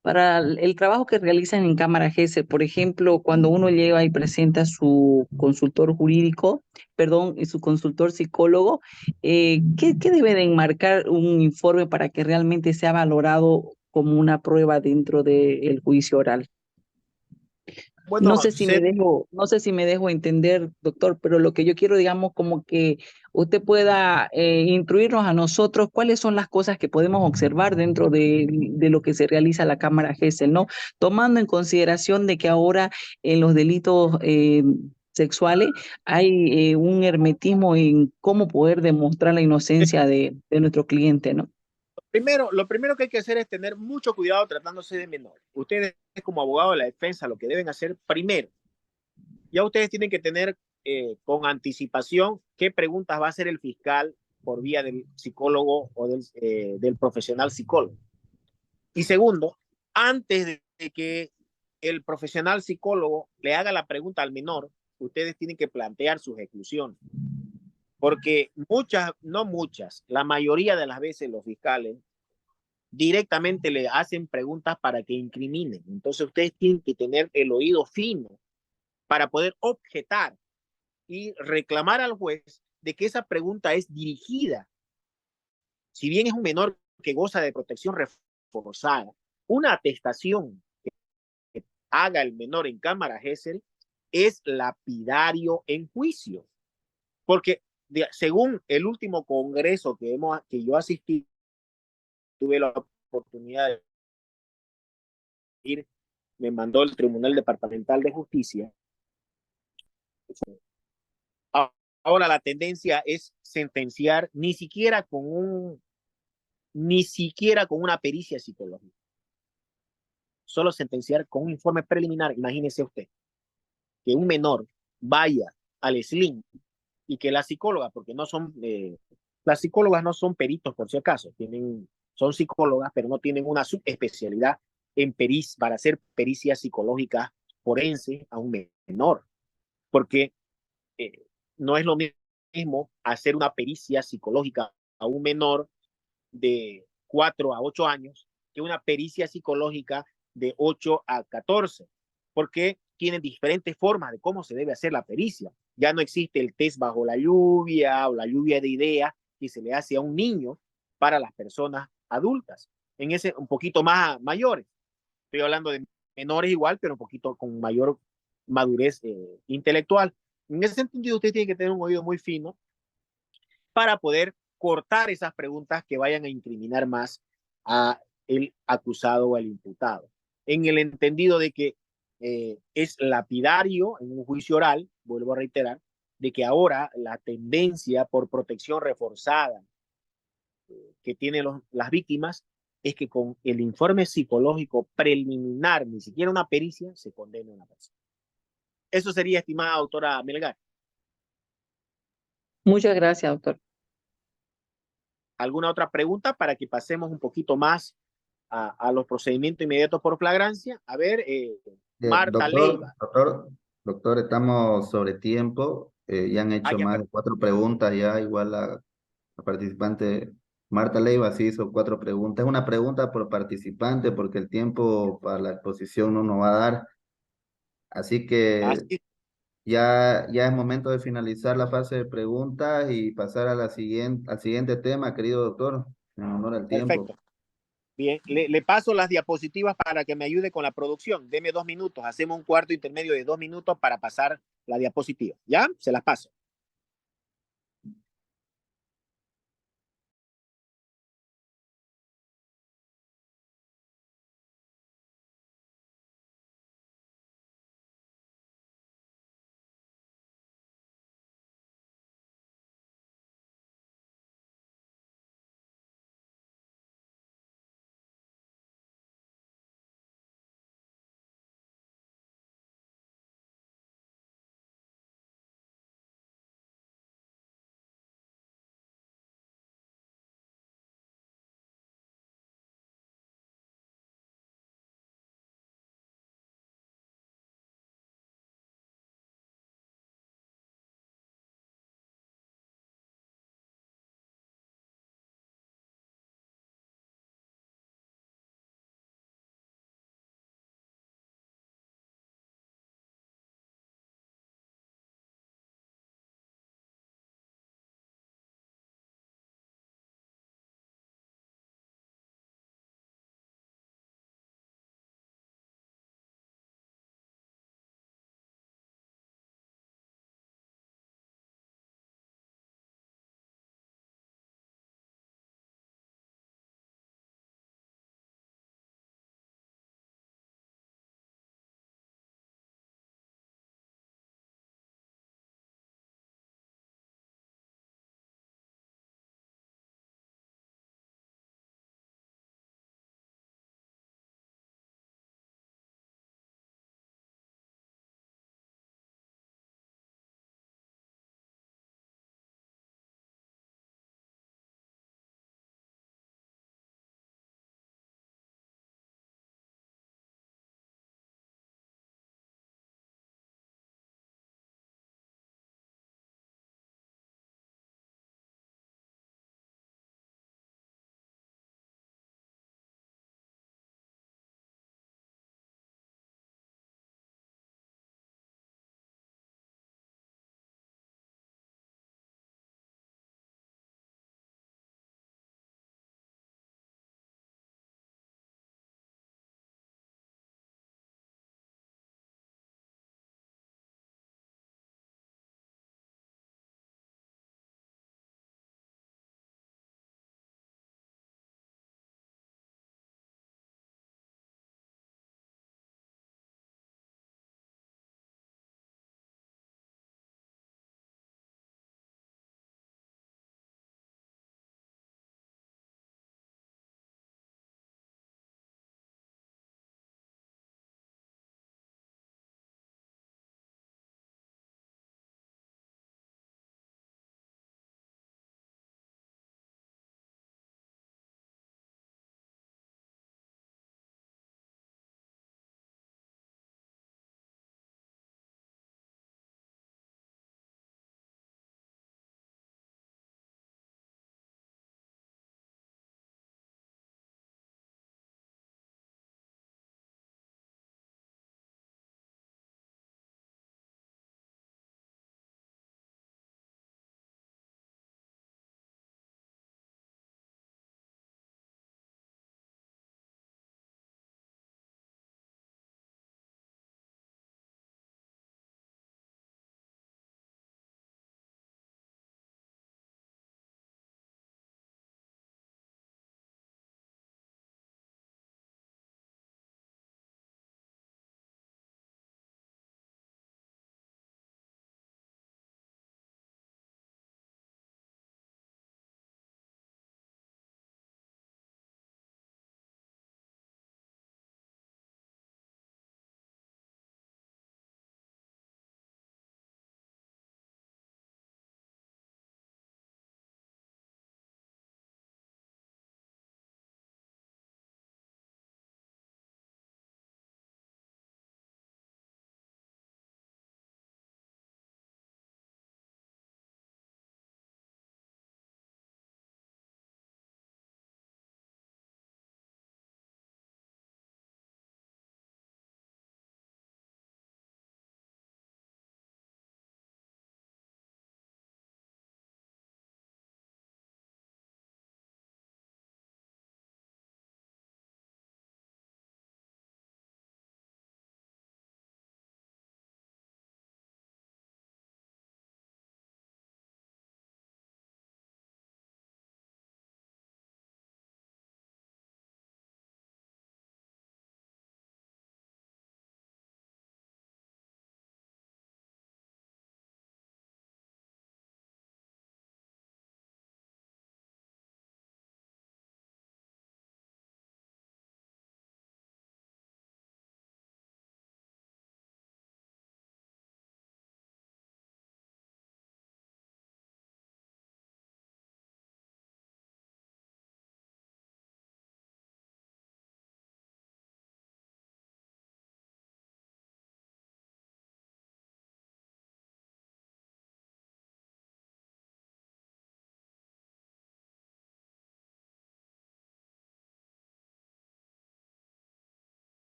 para el trabajo que realizan en Cámara GESEL. Por ejemplo, cuando uno lleva y presenta su consultor jurídico, perdón, y su consultor psicólogo, ¿qué debe de enmarcar un informe para que realmente sea valorado como una prueba dentro del juicio oral? Bueno, No sé si me dejo entender, doctor, pero lo que yo quiero, digamos, como que usted pueda instruirnos a nosotros cuáles son las cosas que podemos observar dentro de lo que se realiza la Cámara GESEL, ¿no? Tomando en consideración de que ahora en los delitos sexuales hay un hermetismo en cómo poder demostrar la inocencia de nuestro cliente, ¿no? lo primero que hay que hacer es tener mucho cuidado tratándose de menor. Ustedes, como abogado de la defensa, lo que deben hacer primero, ya ustedes tienen que tener con anticipación qué preguntas va a hacer el fiscal por vía del psicólogo o del profesional psicólogo. Y segundo, antes de que el profesional psicólogo le haga la pregunta al menor, ustedes tienen que plantear sus exclusiones. Porque no muchas, la mayoría de las veces los fiscales directamente le hacen preguntas para que incriminen. Entonces ustedes tienen que tener el oído fino para poder objetar y reclamar al juez de que esa pregunta es dirigida. Si bien es un menor que goza de protección reforzada, una atestación que haga el menor en Cámara GESEL es lapidario en juicio. Porque según el último congreso que yo asistí, tuve la oportunidad de ir, me mandó el Tribunal Departamental de Justicia. Ahora la tendencia es sentenciar ni siquiera con una pericia psicológica. Solo sentenciar con un informe preliminar. Imagínese usted que un menor vaya al SLIM y que la psicóloga, porque las psicólogas no son peritos por si acaso, son psicólogas, pero no tienen una subespecialidad para hacer pericias psicológicas forense a un menor, porque no es lo mismo hacer una pericia psicológica a un menor de 4 a 8 años que una pericia psicológica de 8 a 14, porque tienen diferentes formas de cómo se debe hacer la pericia. Ya no existe el test bajo la lluvia o la lluvia de ideas que se le hace a un niño para las personas adultas, en ese un poquito más mayores. Estoy hablando de menores igual, pero un poquito con mayor madurez intelectual. En ese sentido, usted tiene que tener un oído muy fino para poder cortar esas preguntas que vayan a incriminar más a el acusado o al imputado. En el entendido de que es lapidario en un juicio oral, vuelvo a reiterar, de que ahora la tendencia por protección reforzada que tienen las víctimas es que con el informe psicológico preliminar, ni siquiera una pericia, se condena a una persona. Eso sería, estimada doctora Melgar. Muchas gracias, doctor. ¿Alguna otra pregunta para que pasemos un poquito más a los procedimientos inmediatos por flagrancia? A ver, Marta Doctor, Leiva. doctor, estamos sobre tiempo. Ya han hecho Ya, más de 4 preguntas, ya igual la participante Marta Leiva sí hizo 4 preguntas. Es una pregunta por participante porque el tiempo para la exposición no nos va a dar. Así que así, ya es momento de finalizar la fase de preguntas y pasar a al siguiente tema, querido doctor, en honor al tiempo. perfecto. Bien, le paso las diapositivas para que me ayude con la producción. Deme 2 minutos, hacemos un cuarto intermedio de 2 minutos para pasar la diapositiva. ¿Ya? Se las paso.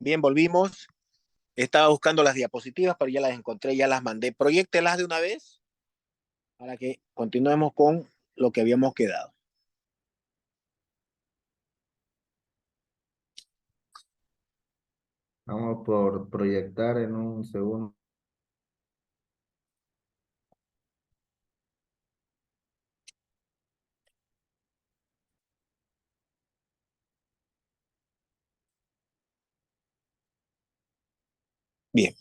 Bien, volvimos. Estaba buscando las diapositivas, pero ya las encontré, ya las mandé. Proyéctelas de una vez para que continuemos con lo que habíamos quedado. Vamos por proyectar en un segundo. Bien.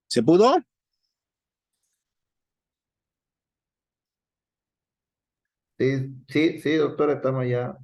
¿Se pudo? Sí, doctor, estamos ya.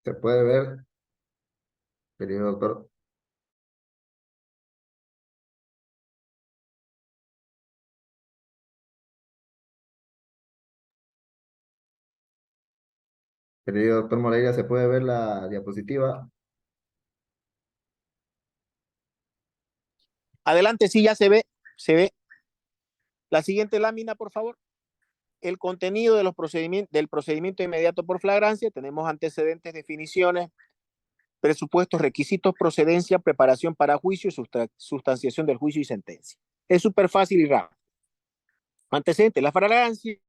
Se puede ver, querido doctor. Querido doctor Moreira, ¿se puede ver la diapositiva? Adelante, sí, ya se ve. Se ve. La siguiente lámina, por favor. El contenido de los del procedimiento inmediato por flagrancia. Tenemos antecedentes, definiciones, presupuestos, requisitos, procedencia, preparación para juicio, sustanciación del juicio y sentencia. Es súper fácil y rápido. Antecedente, la flagrancia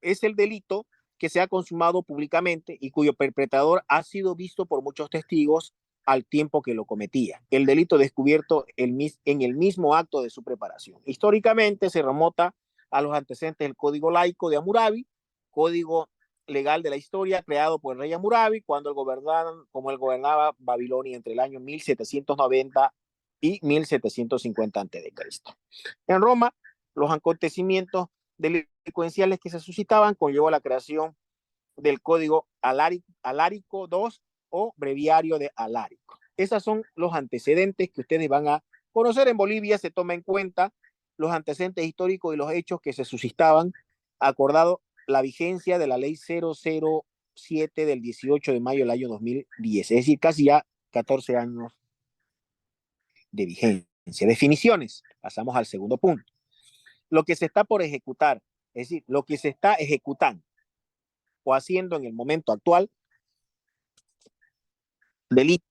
es el delito que se ha consumado públicamente y cuyo perpetrador ha sido visto por muchos testigos al tiempo que lo cometía. El delito descubierto en el mismo acto de su preparación. Históricamente se remonta a los antecedentes del Código Laico de Hammurabi, código legal de la historia creado por el rey Hammurabi cuando él gobernaba Babilonia entre el año 1790 y 1750 a.C. En Roma, los acontecimientos delincuenciales que se suscitaban conllevó a la creación del Código Alárico II o Breviario de Alárico. Esos son los antecedentes que ustedes van a conocer. En Bolivia se toma en cuenta los antecedentes históricos y los hechos que se suscitaban, acordado la vigencia de la ley 007 del 18 de mayo del año 2010, es decir, casi ya 14 años de vigencia. Definiciones. Pasamos al segundo punto. Lo que se está por ejecutar, es decir, lo que se está ejecutando o haciendo en el momento actual, delito,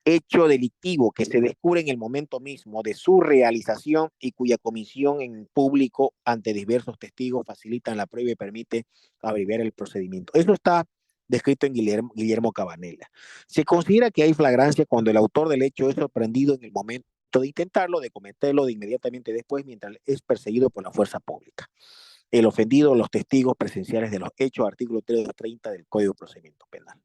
hecho delictivo que se descubre en el momento mismo de su realización y cuya comisión en público ante diversos testigos facilitan la prueba y permite abreviar el procedimiento. Eso está descrito en Guillermo Cabanela. Se considera que hay flagrancia cuando el autor del hecho es sorprendido en el momento de intentarlo, de cometerlo de inmediatamente después, mientras es perseguido por la fuerza pública. El ofendido, los testigos presenciales de los hechos, artículo 330 del Código de Procedimiento Penal.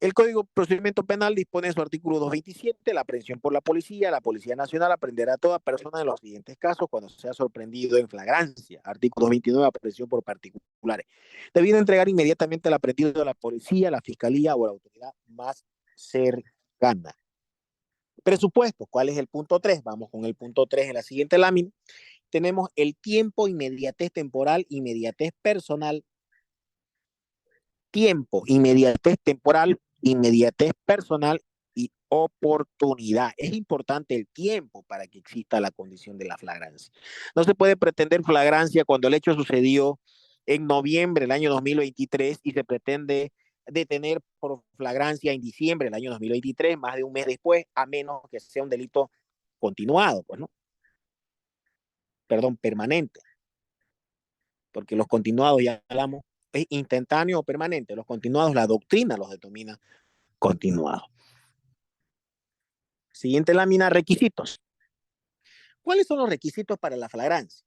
El Código de Procedimiento Penal dispone en su artículo 227, la aprehensión por la Policía Nacional aprenderá a toda persona en los siguientes casos cuando sea sorprendido en flagrancia. Artículo 229, aprehensión por particulares. Debiendo entregar inmediatamente al aprendido a la policía, la fiscalía o la autoridad más cercana. Presupuesto, ¿cuál es el punto 3? Vamos con el punto 3 en la siguiente lámina. Tenemos el tiempo, inmediatez temporal, inmediatez personal, tiempo, inmediatez temporal, inmediatez personal y oportunidad. Es importante el tiempo para que exista la condición de la flagrancia. No se puede pretender flagrancia cuando el hecho sucedió en noviembre del año 2023 y se pretende detener por flagrancia en diciembre del año 2023, más de un mes después, a menos que sea un delito continuado, pues, ¿no? Perdón, permanente. Porque los continuados, ya hablamos, es instantáneo o permanente. Los continuados, la doctrina los determina continuados. Siguiente lámina, requisitos. ¿Cuáles son los requisitos para la flagrancia?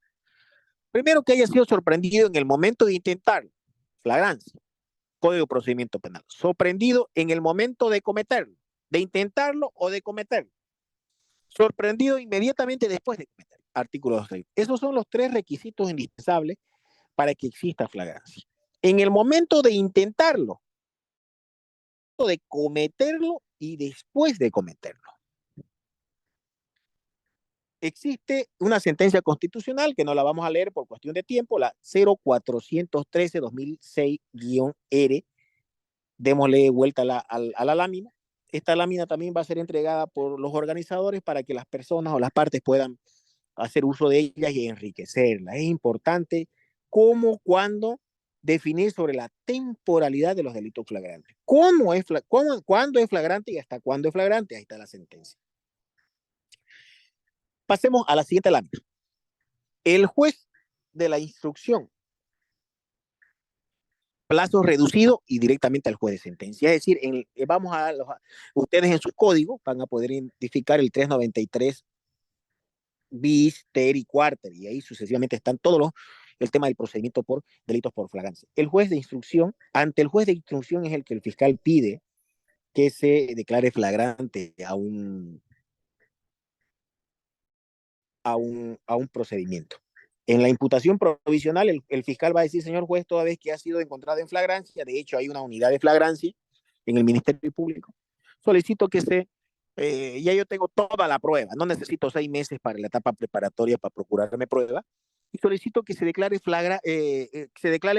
Primero, que haya sido sorprendido en el momento de intentar flagrancia. Código de Procedimiento Penal. Sorprendido en el momento de cometerlo, de intentarlo o de cometerlo. Sorprendido inmediatamente después de cometerlo. Artículo 2. Esos son los 3 requisitos indispensables para que exista flagrancia. En el momento de intentarlo, de cometerlo y después de cometerlo. Existe una sentencia constitucional que no la vamos a leer por cuestión de tiempo, la 0413-2006-R. Démosle vuelta a la lámina. Esta lámina también va a ser entregada por los organizadores para que las personas o las partes puedan hacer uso de ellas y enriquecerla. Es importante cómo, cuándo definir sobre la temporalidad de los delitos flagrantes. ¿Cuándo es flagrante y hasta cuándo es flagrante? Ahí está la sentencia. Pasemos a la siguiente lámina. El juez de la instrucción, plazo reducido y directamente al juez de sentencia. Es decir, ustedes en sus códigos van a poder identificar el 393 bis, ter y cuarter, y ahí sucesivamente están el tema del procedimiento por delitos por flagrancia. El juez de instrucción, ante el juez de instrucción es el que el fiscal pide que se declare flagrante a un procedimiento. En la imputación provisional, el fiscal va a decir, señor juez, toda vez que ha sido encontrado en flagrancia, de hecho hay una unidad de flagrancia en el Ministerio Público, solicito que ya yo tengo toda la prueba, no necesito 6 meses para la etapa preparatoria para procurarme prueba, y solicito que se declare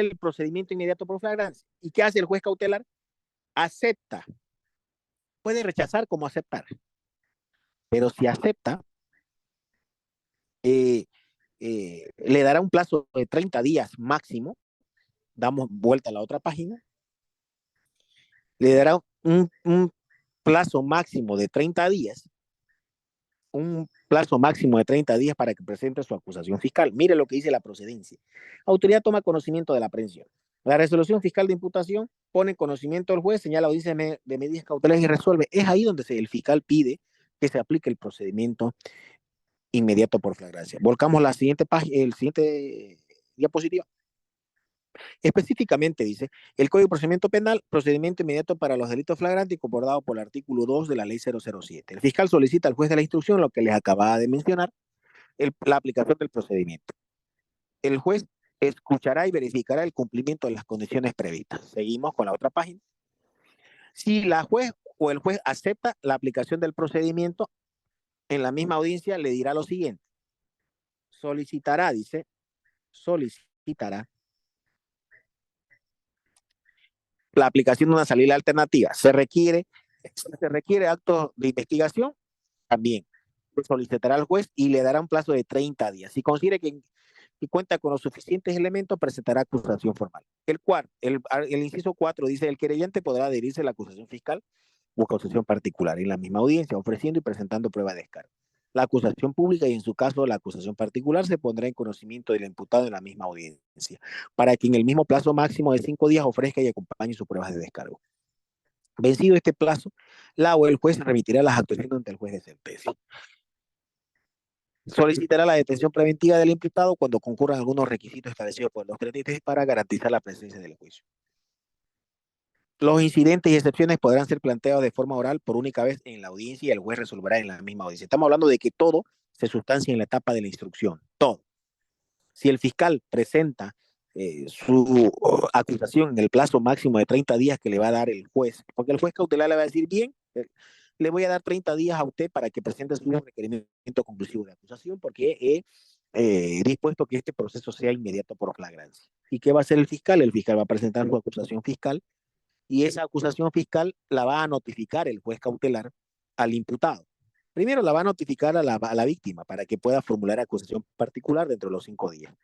el procedimiento inmediato por flagrancia. ¿Y qué hace el juez cautelar? Acepta. Puede rechazar como aceptar, pero si acepta, le dará un plazo de 30 días máximo. Damos vuelta a la otra página. Le dará un plazo máximo de 30 días. Un plazo máximo de 30 días para que presente su acusación fiscal. Mire lo que dice la procedencia. Autoridad toma conocimiento de la aprehensión. La resolución fiscal de imputación pone en conocimiento al juez, señala audiencia de medidas cautelares y resuelve. Es ahí donde el fiscal pide que se aplique el procedimiento inmediato por flagrancia. Volcamos el siguiente diapositiva. Específicamente dice, el Código de Procedimiento Penal, procedimiento inmediato para los delitos flagrantes, concordado por el artículo 2 de la Ley 007. El fiscal solicita al juez de la instrucción, lo que les acababa de mencionar, la aplicación del procedimiento. El juez escuchará y verificará el cumplimiento de las condiciones previstas. Seguimos con la otra página. Si la juez o el juez acepta la aplicación del procedimiento, en la misma audiencia le dirá lo siguiente. Solicitará la aplicación de una salida alternativa. Se requiere actos de investigación, también solicitará al juez y le dará un plazo de 30 días. Si considere que cuenta con los suficientes elementos, presentará acusación formal. El inciso 4 dice, el querellante podrá adherirse a la acusación fiscal o acusación particular en la misma audiencia, ofreciendo y presentando prueba de descargo. La acusación pública y en su caso la acusación particular se pondrá en conocimiento del imputado en la misma audiencia, para que en el mismo plazo máximo de 5 días ofrezca y acompañe sus pruebas de descargo. Vencido este plazo, la o el juez remitirá las actuaciones ante el juez de sentencia. Solicitará la detención preventiva del imputado cuando concurran algunos requisitos establecidos por los 33 para garantizar la presencia del juicio. Los incidentes y excepciones podrán ser planteados de forma oral por única vez en la audiencia y el juez resolverá en la misma audiencia. Estamos hablando de que todo se sustancia en la etapa de la instrucción, todo. Si el fiscal presenta su acusación en el plazo máximo de 30 días que le va a dar el juez, porque el juez cautelar le va a decir, bien, le voy a dar 30 días a usted para que presente su requerimiento conclusivo de acusación, porque he dispuesto que este proceso sea inmediato por flagrancia. ¿Y qué va a hacer el fiscal? El fiscal va a presentar su acusación fiscal y esa acusación fiscal la va a notificar el juez cautelar al imputado. Primero la va a notificar a la víctima para que pueda formular acusación particular dentro de los 5 días.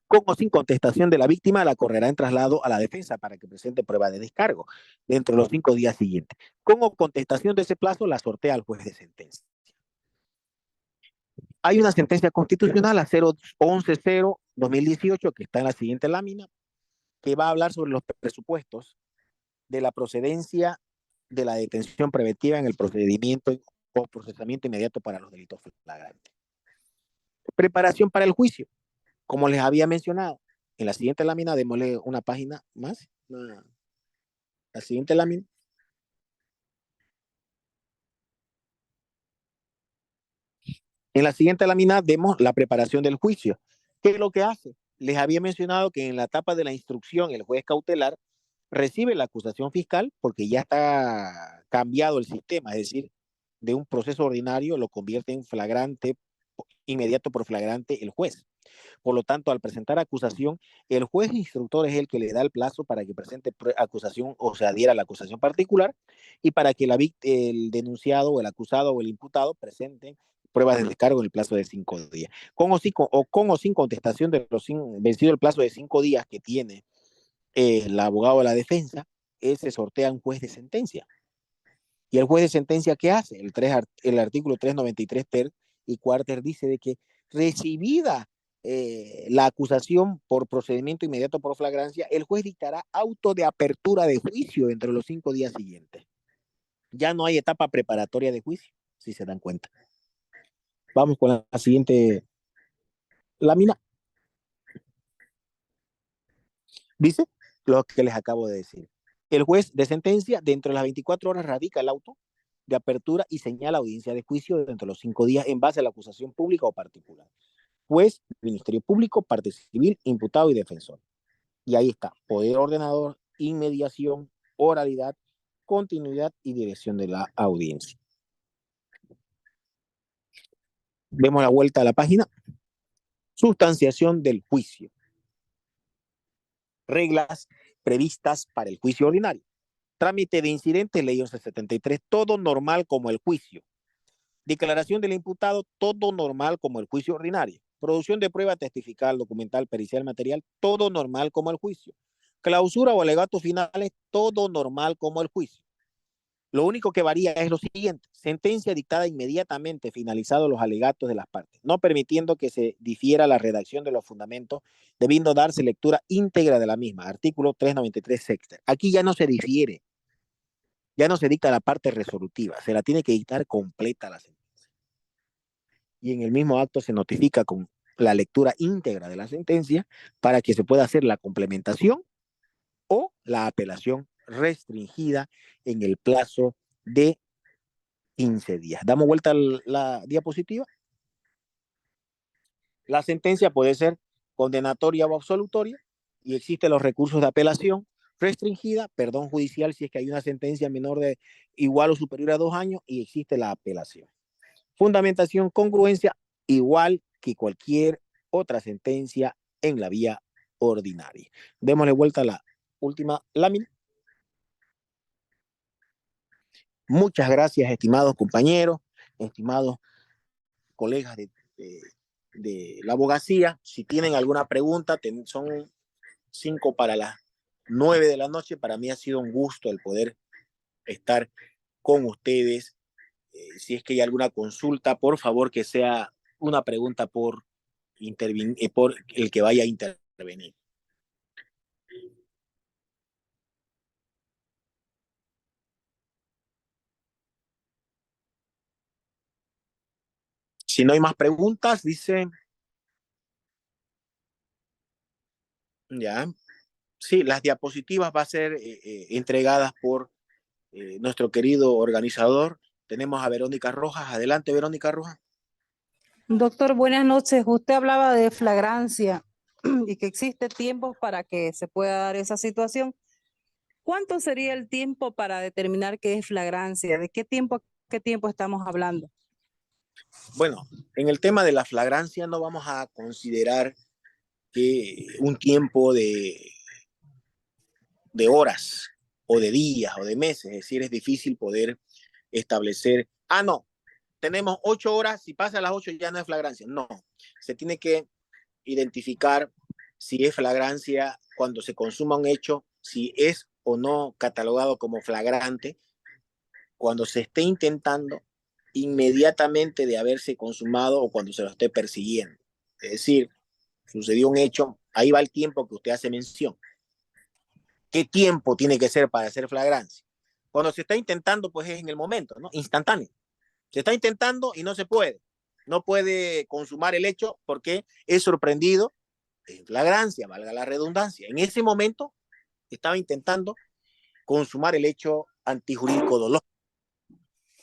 Con o sin contestación de la víctima, la correrá en traslado a la defensa para que presente prueba de descargo dentro de los 5 días siguientes. Con o contestación de ese plazo, la sortea al juez de sentencia. Hay una sentencia constitucional, la 0110-2018, que está en la siguiente lámina, que va a hablar sobre los presupuestos de la procedencia de la detención preventiva en el procedimiento o procesamiento inmediato para los delitos flagrantes. Preparación para el juicio. Como les había mencionado, en la siguiente lámina, démosle una página más. La siguiente lámina. En la siguiente lámina vemos la preparación del juicio. ¿Qué es lo que hace? Les había mencionado que en la etapa de la instrucción, el juez cautelar recibe la acusación fiscal porque ya está cambiado el sistema, es decir, de un proceso ordinario lo convierte en flagrante, inmediato por flagrante el juez. Por lo tanto, al presentar acusación, el juez instructor es el que le da el plazo para que presente acusación o se adhiera a la acusación particular y para que el denunciado o el acusado o el imputado presenten pruebas de descargo en el plazo de 5 días. Con o sin contestación de vencido el plazo de 5 días que tiene el abogado de la defensa, se sortea un juez de sentencia. ¿Y el juez de sentencia qué hace? El artículo 393 ter y cuarter dice de que recibida la acusación por procedimiento inmediato por flagrancia, el juez dictará auto de apertura de juicio entre los 5 días siguientes. Ya no hay etapa preparatoria de juicio, si se dan cuenta. Vamos con la siguiente lámina. Dice lo que les acabo de decir. El juez de sentencia, dentro de las 24 horas, radica el auto de apertura y señala audiencia de juicio dentro de los 5 días en base a la acusación pública o particular. Juez, Ministerio Público, parte civil, imputado y defensor. Y ahí está, poder ordenador, inmediación, oralidad, continuidad y dirección de la audiencia. Demos la vuelta a la página. Sustanciación del juicio. Reglas previstas para el juicio ordinario. Trámite de incidentes, ley 1173, todo normal como el juicio. Declaración del imputado, todo normal como el juicio ordinario. Producción de prueba testifical, documental, pericial, material, todo normal como el juicio. Clausura o alegatos finales, todo normal como el juicio. Lo único que varía es lo siguiente: sentencia dictada inmediatamente finalizados los alegatos de las partes, no permitiendo que se difiera la redacción de los fundamentos, debiendo darse lectura íntegra de la misma. Artículo 393 sexter. Aquí ya no se difiere, ya no se dicta la parte resolutiva, se la tiene que dictar completa la sentencia. Y en el mismo acto se notifica con la lectura íntegra de la sentencia para que se pueda hacer la complementación o la apelación restringida en el plazo de 15 días. Damos vuelta a la diapositiva. La sentencia puede ser condenatoria o absolutoria y existen los recursos de apelación restringida, perdón judicial si es que hay una sentencia menor de igual o superior a 2 años y existe la apelación. Fundamentación, congruencia, igual que cualquier otra sentencia en la vía ordinaria. Démosle vuelta a la última lámina. Muchas gracias, estimados compañeros, estimados colegas de la abogacía. Si tienen alguna pregunta, son 5 para las 9 de la noche. Para mí ha sido un gusto el poder estar con ustedes. Si es que hay alguna consulta, por favor que sea una pregunta por el que vaya a intervenir. Si no hay más preguntas, dice. Ya. Sí, las diapositivas va a ser entregadas por nuestro querido organizador. Tenemos a Verónica Rojas. Adelante, Verónica Rojas. Doctor, buenas noches. Usted hablaba de flagrancia y que existe tiempo para que se pueda dar esa situación. ¿Cuánto sería el tiempo para determinar qué es flagrancia? ¿De qué tiempo estamos hablando? Bueno, en el tema de la flagrancia no vamos a considerar un tiempo de horas o de días o de meses. Es decir, es difícil poder establecer, no, tenemos 8 horas, si pasa las 8 ya no es flagrancia. No, se tiene que identificar si es flagrancia cuando se consuma un hecho, si es o no catalogado como flagrante, cuando se esté intentando inmediatamente de haberse consumado o cuando se lo esté persiguiendo. Es decir, sucedió un hecho, ahí va el tiempo que usted hace mención. ¿Qué tiempo tiene que ser para hacer flagrancia? Cuando se está intentando, pues es en el momento, ¿no? Instantáneo. Se está intentando y no se puede. No puede consumar el hecho porque es sorprendido en flagrancia, valga la redundancia. En ese momento estaba intentando consumar el hecho antijurídico doloso.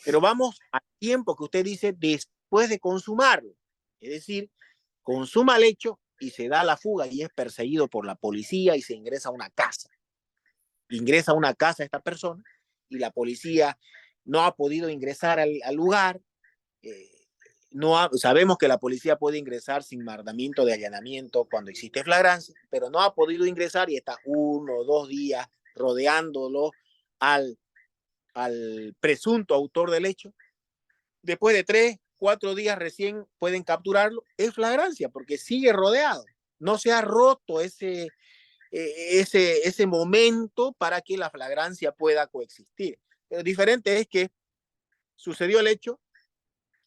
Pero vamos al tiempo que usted dice después de consumarlo. Es decir, consuma el hecho y se da la fuga y es perseguido por la policía y se ingresa a una casa. Ingresa a una casa esta persona y la policía no ha podido ingresar al lugar. Sabemos que la policía puede ingresar sin mandamiento de allanamiento cuando existe flagrancia, pero no ha podido ingresar y está 1 o 2 días rodeándolo al presunto autor del hecho. Después de 3, 4 días recién pueden capturarlo. Es flagrancia porque sigue rodeado. No se ha roto ese momento para que la flagrancia pueda coexistir. Pero diferente es que sucedió el hecho,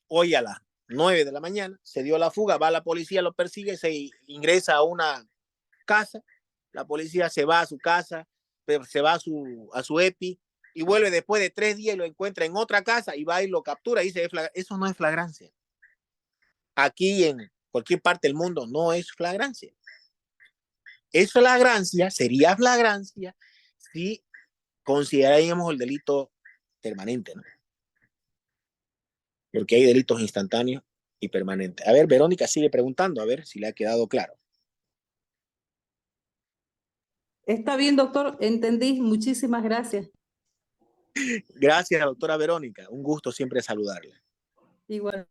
hoy a las 9 de la mañana, se dio la fuga, va la policía, lo persigue, se ingresa a una casa, la policía se va a su casa, se va a su EPI y vuelve después de 3 días y lo encuentra en otra casa y va y lo captura y dice, eso no es flagrancia. Aquí en cualquier parte del mundo no es flagrancia. Es flagrancia, sería flagrancia si consideraríamos el delito permanente, ¿no? Porque hay delitos instantáneos y permanentes. A ver, Verónica sigue preguntando, a ver si le ha quedado claro. Está bien, doctor, entendí. Muchísimas gracias. Gracias, doctora Verónica. Un gusto siempre saludarla. Igual.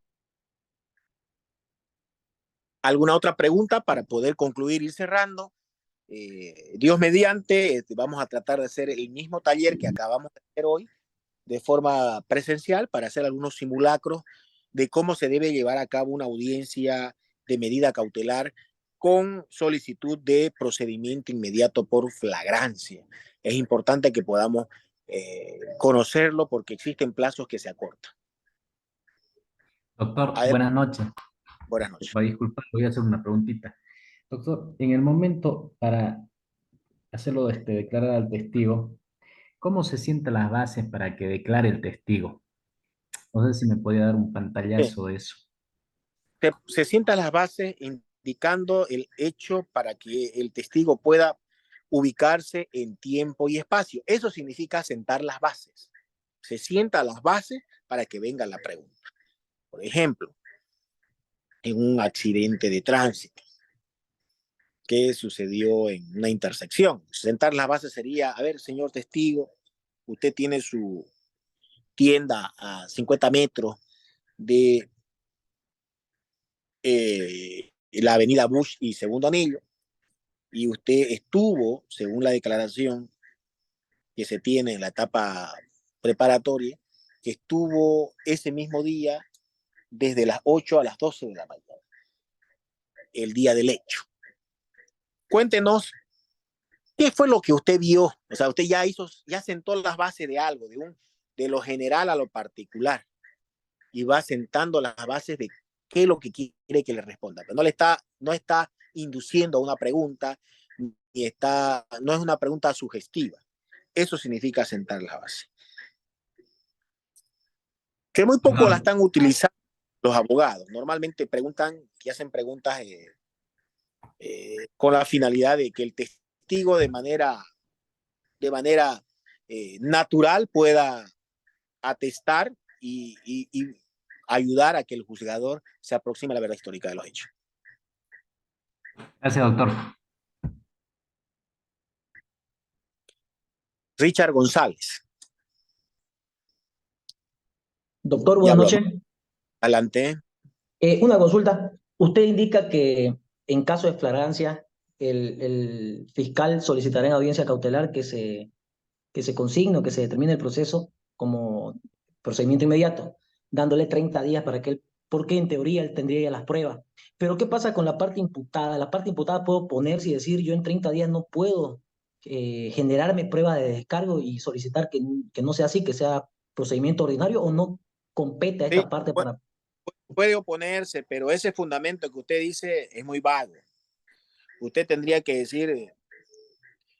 ¿Alguna otra pregunta para poder concluir, ir cerrando? Dios mediante, vamos a tratar de hacer el mismo taller que acabamos de hacer hoy de forma presencial para hacer algunos simulacros de cómo se debe llevar a cabo una audiencia de medida cautelar con solicitud de procedimiento inmediato por flagrancia. Es importante que podamos conocerlo porque existen plazos que se acortan. Doctor, buenas noches. Buenas noches. Disculpa, voy a hacer una preguntita. Doctor, en el momento para hacerlo declarar al testigo, ¿cómo se sientan las bases para que declare el testigo? No sé si me podía dar un pantallazo de eso. Se sientan las bases indicando el hecho para que el testigo pueda ubicarse en tiempo y espacio. Eso significa sentar las bases. Se sientan las bases para que venga la pregunta. Por ejemplo, en un accidente de tránsito que sucedió en una intersección. Sentar las bases sería, a ver, señor testigo, usted tiene su tienda a 50 metros de la avenida Bush y Segundo Anillo, y usted estuvo, según la declaración que se tiene en la etapa preparatoria, que estuvo ese mismo día desde las 8 a las 12 de la mañana, el día del hecho. Cuéntenos, ¿qué fue lo que usted vio? O sea, usted ya sentó las bases de algo, de lo general a lo particular, y va sentando las bases de qué es lo que quiere que le responda. Pero no está induciendo a una pregunta, no es una pregunta sugestiva. Eso significa sentar la base. Que muy poco la están utilizando los abogados. Normalmente hacen preguntas con la finalidad de que el testigo de manera natural pueda atestar y ayudar a que el juzgador se aproxime a la verdad histórica de los hechos. Gracias, doctor. Richard González. Doctor, buenas noches. Adelante. Una consulta. Usted indica que en caso de flagrancia, el fiscal solicitará en audiencia cautelar que se consigne o que se determine el proceso como procedimiento inmediato, dándole 30 días para que él, porque en teoría él tendría ya las pruebas. Pero ¿qué pasa con la parte imputada? La parte imputada puedo oponerse y decir, yo en 30 días no puedo generarme prueba de descargo y solicitar que no sea así, que sea procedimiento ordinario, o no compete a Sí, esta parte para... puede oponerse, pero ese fundamento que usted dice es muy vago. Usted tendría que decir,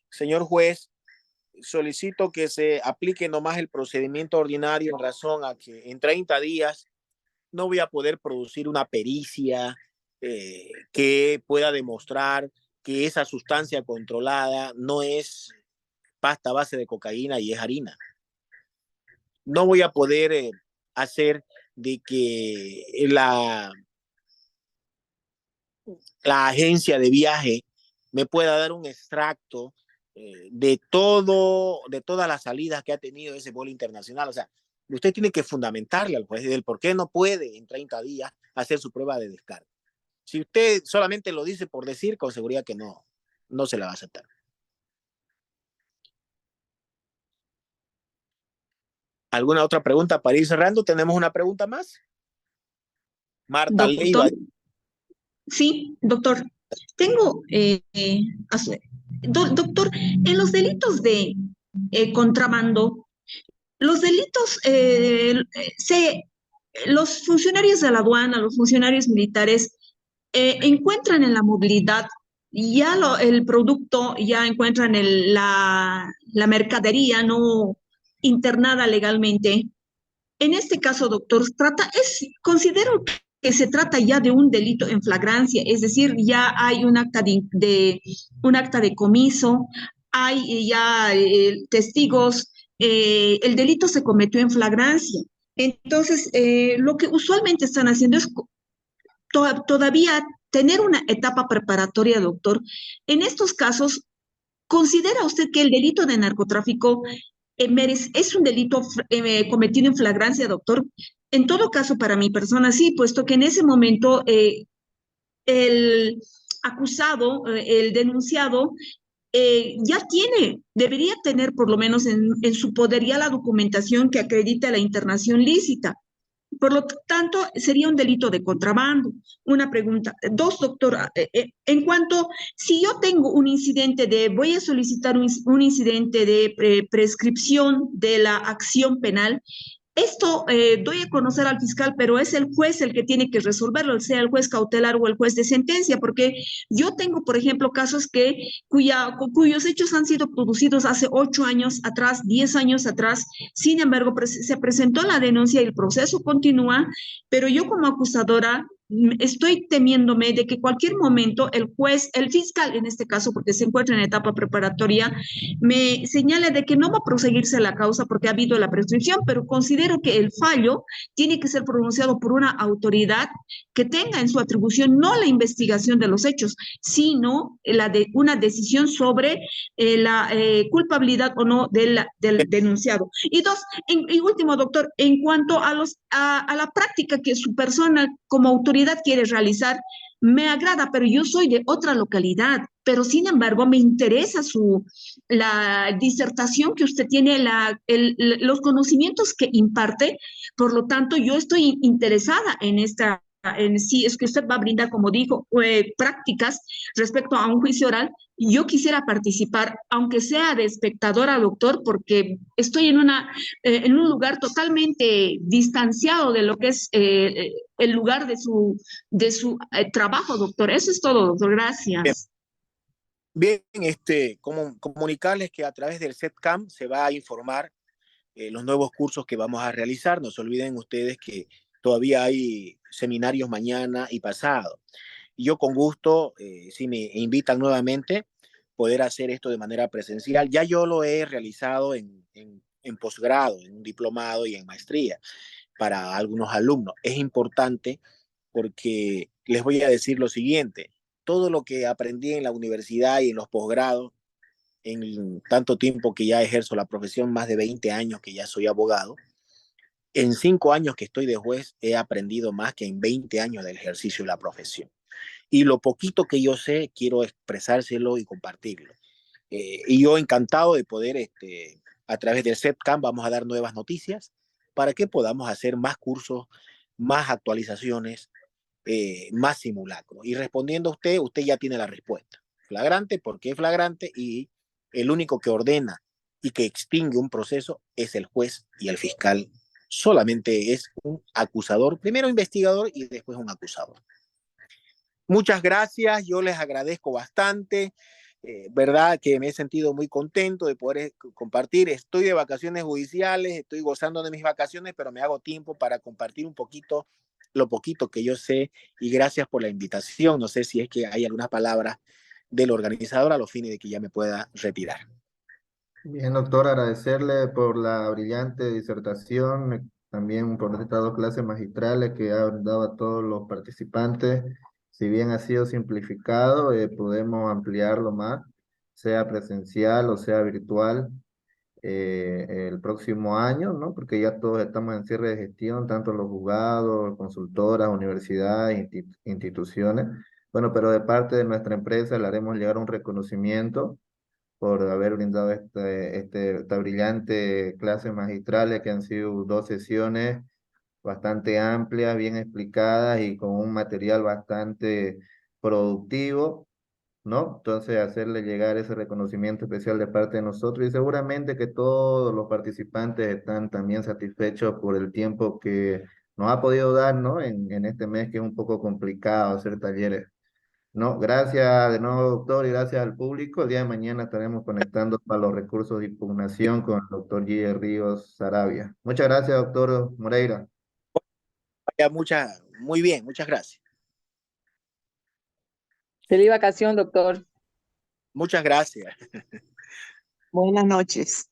señor juez, solicito que se aplique nomás el procedimiento ordinario en razón a que en 30 días no voy a poder producir una pericia que pueda demostrar que esa sustancia controlada no es pasta a base de cocaína y es harina. No voy a poder hacer de que la agencia de viaje me pueda dar un extracto de todas las salidas que ha tenido ese vuelo internacional. O sea, usted tiene que fundamentarle al juez del por qué no puede en 30 días hacer su prueba de descarga. Si usted solamente lo dice por decir, con seguridad que no se la va a aceptar. ¿Alguna otra pregunta para ir cerrando? ¿Tenemos una pregunta más? Marta Leiva. Doctor, sí, doctor. Tengo, doctor, en los delitos de contrabando, los delitos, los funcionarios de la aduana, los funcionarios militares, encuentran en la movilidad ya el producto, ya encuentran la mercadería no internada legalmente. En este caso, doctor, considero que se trata ya de un delito en flagrancia, es decir, ya hay un acta de comiso, hay ya testigos, el delito se cometió en flagrancia. Entonces, lo que usualmente están haciendo es todavía tener una etapa preparatoria, doctor. En estos casos, ¿considera usted que el delito de narcotráfico es un delito cometido en flagrancia, doctor? En todo caso, para mi persona sí, puesto que en ese momento el acusado, el denunciado, debería tener por lo menos en su poder ya la documentación que acredita la internación lícita. Por lo tanto, sería un delito de contrabando. Una pregunta. Dos, doctora, en cuanto, si yo tengo un incidente voy a solicitar un incidente de prescripción de la acción penal, esto doy a conocer al fiscal, pero es el juez el que tiene que resolverlo, sea el juez cautelar o el juez de sentencia, porque yo tengo, por ejemplo, casos cuyos hechos han sido producidos hace 8 años atrás, 10 años atrás. Sin embargo, se presentó la denuncia y el proceso continúa, pero yo como acusadora estoy temiéndome de que cualquier momento el juez, el fiscal en este caso, porque se encuentra en etapa preparatoria, me señale de que no va a proseguirse la causa porque ha habido la prescripción, pero considero que el fallo tiene que ser pronunciado por una autoridad que tenga en su atribución no la investigación de los hechos, sino una decisión sobre la culpabilidad o no del denunciado. Y dos, y último, doctor, en cuanto a la práctica que su persona como autoridad quiere realizar, me agrada, pero yo soy de otra localidad, pero sin embargo me interesa la disertación que usted tiene, los conocimientos que imparte, por lo tanto yo estoy interesada en si es que usted va a brindar, como dijo, prácticas respecto a un juicio oral. Yo quisiera participar, aunque sea de espectadora, doctor, porque estoy en un lugar totalmente distanciado de lo que es el lugar de su trabajo, doctor. Eso es todo, doctor. Gracias. Bien, comunicarles que a través del CETCAM se va a informar los nuevos cursos que vamos a realizar. No se olviden ustedes que todavía hay seminarios mañana y pasado. Y yo con gusto, si me invitan nuevamente, poder hacer esto de manera presencial. Ya yo lo he realizado en posgrado, en un diplomado y en maestría para algunos alumnos. Es importante porque les voy a decir lo siguiente. Todo lo que aprendí en la universidad y en los posgrados, en tanto tiempo que ya ejerzo la profesión, más de 20 años que ya soy abogado, en 5 años que estoy de juez he aprendido más que en 20 años del ejercicio de la profesión. Y lo poquito que yo sé, quiero expresárselo y compartirlo. Y yo encantado de poder, a través del CETCAM, vamos a dar nuevas noticias para que podamos hacer más cursos, más actualizaciones, más simulacros. Y respondiendo a usted, usted ya tiene la respuesta. Flagrante, porque es flagrante, y el único que ordena y que extingue un proceso es el juez y el fiscal. Solamente es un acusador, primero investigador y después un acusador. Muchas gracias, yo les agradezco bastante. Verdad que me he sentido muy contento de poder compartir. Estoy de vacaciones judiciales, estoy gozando de mis vacaciones, pero me hago tiempo para compartir un poquito, lo poquito que yo sé, y gracias por la invitación. No sé si es que hay algunas palabras del organizador a los fines de que ya me pueda retirar. Bien, doctor, agradecerle por la brillante disertación, también por estas dos clases magistrales que ha dado a todos los participantes. Si bien ha sido simplificado, podemos ampliarlo más, sea presencial o sea virtual, el próximo año, ¿no? Porque ya todos estamos en cierre de gestión, tanto los juzgados, consultoras, universidades, instituciones. Bueno, pero de parte de nuestra empresa le haremos llegar un reconocimiento por haber brindado esta brillante clase magistrales, que han sido 2 sesiones bastante amplias, bien explicadas y con un material bastante productivo, ¿no? Entonces, hacerle llegar ese reconocimiento especial de parte de nosotros, y seguramente que todos los participantes están también satisfechos por el tiempo que nos ha podido dar, ¿no? En este mes, que es un poco complicado hacer talleres. No, gracias de nuevo, doctor, y gracias al público. El día de mañana estaremos conectando para los recursos de impugnación con el doctor G. Ríos Sarabia. Muchas gracias, doctor Moreira. Muy bien, muchas gracias. Feliz vacación, doctor. Muchas gracias. Buenas noches.